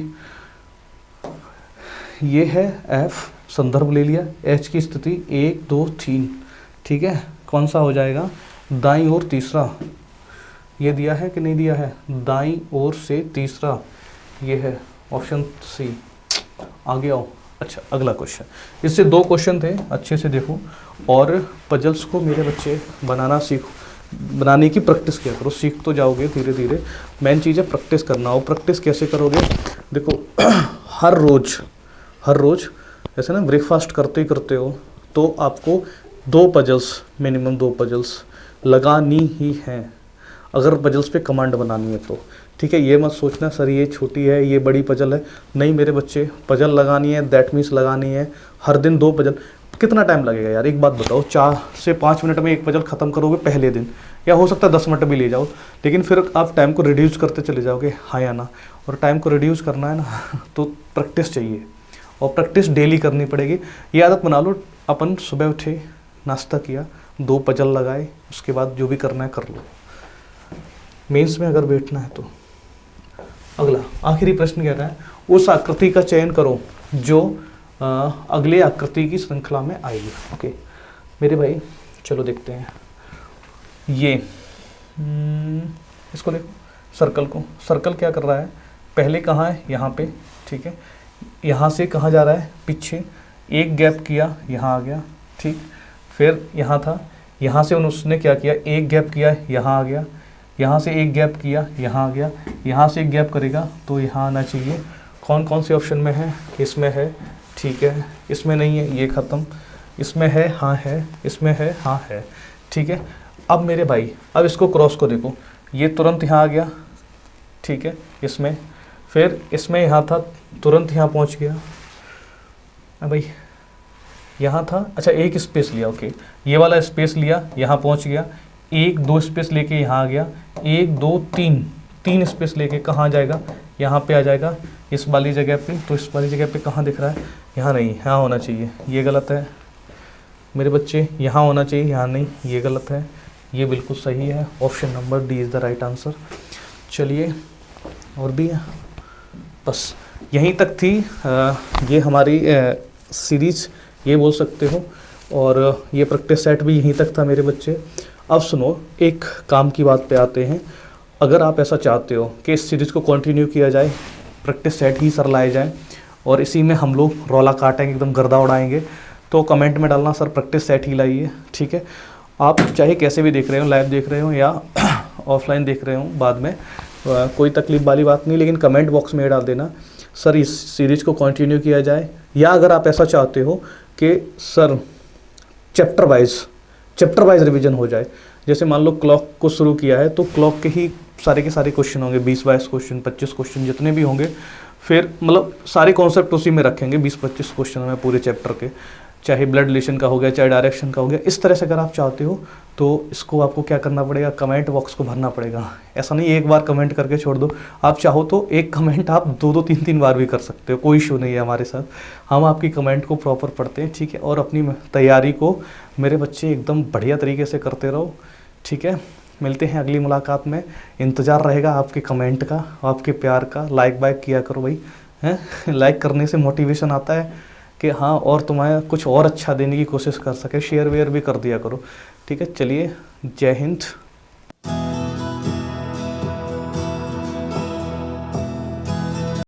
ये है एफ, संदर्भ ले लिया, एच की स्थिति 1 2 3, ठीक है। कौन सा हो जाएगा, दाईं ओर तीसरा, ये दिया है कि नहीं दिया है, दाईं ओर से तीसरा, ये है ऑप्शन सी। आगे आओ। अच्छा अगला क्वेश्चन, इससे 2 क्वेश्चन थे, अच्छे से देखो और पजल्स को मेरे बच्चे बनाना सीखो, बनाने की प्रैक्टिस किया करो, सीख तो जाओगे धीरे धीरे। मेन चीज़ है प्रैक्टिस करना। और प्रैक्टिस कैसे करोगे, देखो हर रोज़ ऐसे ना ब्रेकफास्ट करते ही करते हो तो आपको 2 पजल्स, मिनिमम 2 पजल्स लगानी ही हैं, अगर पजल्स पे कमांड बनानी है तो, ठीक है। ये मत सोचना सर ये छोटी है ये बड़ी पजल है, नहीं मेरे बच्चे, पजल लगानी है दैट मीन्स लगानी है हर दिन 2 पजल। कितना टाइम लगेगा यार, एक बात बताओ, 4 से 5 मिनट में एक पजल ख़त्म करोगे पहले दिन, या हो सकता है 10 मिनट भी ले जाओ, लेकिन फिर आप टाइम को रिड्यूस करते चले जाओगे, हाँ या ना। और टाइम को रिड्यूस करना है ना तो प्रैक्टिस चाहिए, और प्रैक्टिस डेली करनी पड़ेगी। ये आदत बना लो, अपन सुबह उठे, नाश्ता किया, 2 पजल लगाए, उसके बाद जो भी करना है कर लो, मेंस में अगर बैठना है तो। अगला आखिरी प्रश्न कह रहा है, उस आकृति का चयन करो जो अगले आकृति की श्रृंखला में आएगी, ओके। मेरे भाई चलो देखते हैं, ये इसको देखो, सर्कल को, सर्कल क्या कर रहा है, पहले कहाँ है, यहाँ पे, ठीक है। यहाँ से कहाँ जा रहा है, पीछे, एक गैप किया, यहाँ आ गया, ठीक। फिर यहाँ था, यहाँ से उसने क्या किया, एक गैप किया, यहाँ आ गया, यहाँ से एक गैप किया, यहाँ आ गया, यहाँ से एक गैप करेगा तो यहाँ आना चाहिए। कौन कौन से ऑप्शन में है, इसमें है, ठीक है, इसमें नहीं है, ये ख़त्म, इसमें है, हाँ है, इसमें है, हाँ है, ठीक है। अब मेरे भाई, अब इसको क्रॉस को देखो, ये तुरंत यहाँ आ गया, ठीक है, इसमें, फिर इसमें यहाँ था, तुरंत यहाँ पहुँच गया। अब भाई यहाँ था, अच्छा एक स्पेस लिया, ओके, ये वाला स्पेस लिया, यहाँ पहुँच गया, एक दो स्पेस लेके यहाँ आ गया, एक दो तीन, तीन स्पेस लेके कहाँ जाएगा, यहाँ पे आ जाएगा, इस वाली जगह पे। तो इस वाली जगह पे कहाँ दिख रहा है, यहाँ नहीं, यहाँ होना चाहिए, ये गलत है मेरे बच्चे, यहाँ होना चाहिए, यहाँ नहीं, ये गलत है, ये बिल्कुल सही है, option number D is the right answer. चलिए और भी है, बस यहीं तक थी ये हमारी सीरीज, ये बोल सकते हो, और ये प्रैक्टिस सेट भी यहीं तक था मेरे बच्चे। अब सुनो, एक काम की बात पे आते हैं। अगर आप ऐसा चाहते हो कि इस सीरीज़ को कंटिन्यू किया जाए, प्रैक्टिस सेट ही सर लाए जाएँ और इसी में हम लोग रौला काटेंगे, एकदम गर्दा उड़ाएंगे, तो कमेंट में डालना सर प्रैक्टिस सेट ही लाइए, ठीक है। आप चाहे कैसे भी देख रहे हो, लाइव देख रहे हो या ऑफलाइन देख रहे हो बाद में, कोई तकलीफ वाली बात नहीं, लेकिन कमेंट बॉक्स में डाल देना सर इस सीरीज़ को कंटिन्यू किया जाए, या अगर आप ऐसा चाहते हो कि सर चैप्टर वाइज रिवीजन हो जाए। जैसे मान लो क्लॉक को शुरू किया है तो क्लॉक के ही सारे के सारे क्वेश्चन होंगे, 20-22 क्वेश्चन, 25 क्वेश्चन जितने भी होंगे, फिर मतलब सारे कॉन्सेप्ट उसी में रखेंगे, 20-25 क्वेश्चन में पूरे चैप्टर के, चाहे ब्लड रिलेशन का हो गया, चाहे डायरेक्शन का हो गया। इस तरह से अगर आप चाहते हो तो इसको आपको क्या करना पड़ेगा, कमेंट बॉक्स को भरना पड़ेगा। ऐसा नहीं एक बार कमेंट करके छोड़ दो, आप चाहो तो एक कमेंट आप 2-2, 3-3 बार भी कर सकते हो, कोई इशू नहीं है हमारे साथ। हम आपकी कमेंट को प्रॉपर पढ़ते हैं, ठीक है, और अपनी तैयारी को मेरे बच्चे एकदम बढ़िया तरीके से करते रहो, ठीक है। मिलते हैं अगली मुलाकात में, इंतज़ार रहेगा आपके कमेंट का, आपके प्यार का। लाइक बाइक किया करो भाई, हैं लाइक करने से मोटिवेशन आता है कि हाँ और तुम्हारा कुछ और अच्छा देने की कोशिश कर सके, शेयर वेयर भी कर दिया करो, ठीक है। चलिए, जय हिंद।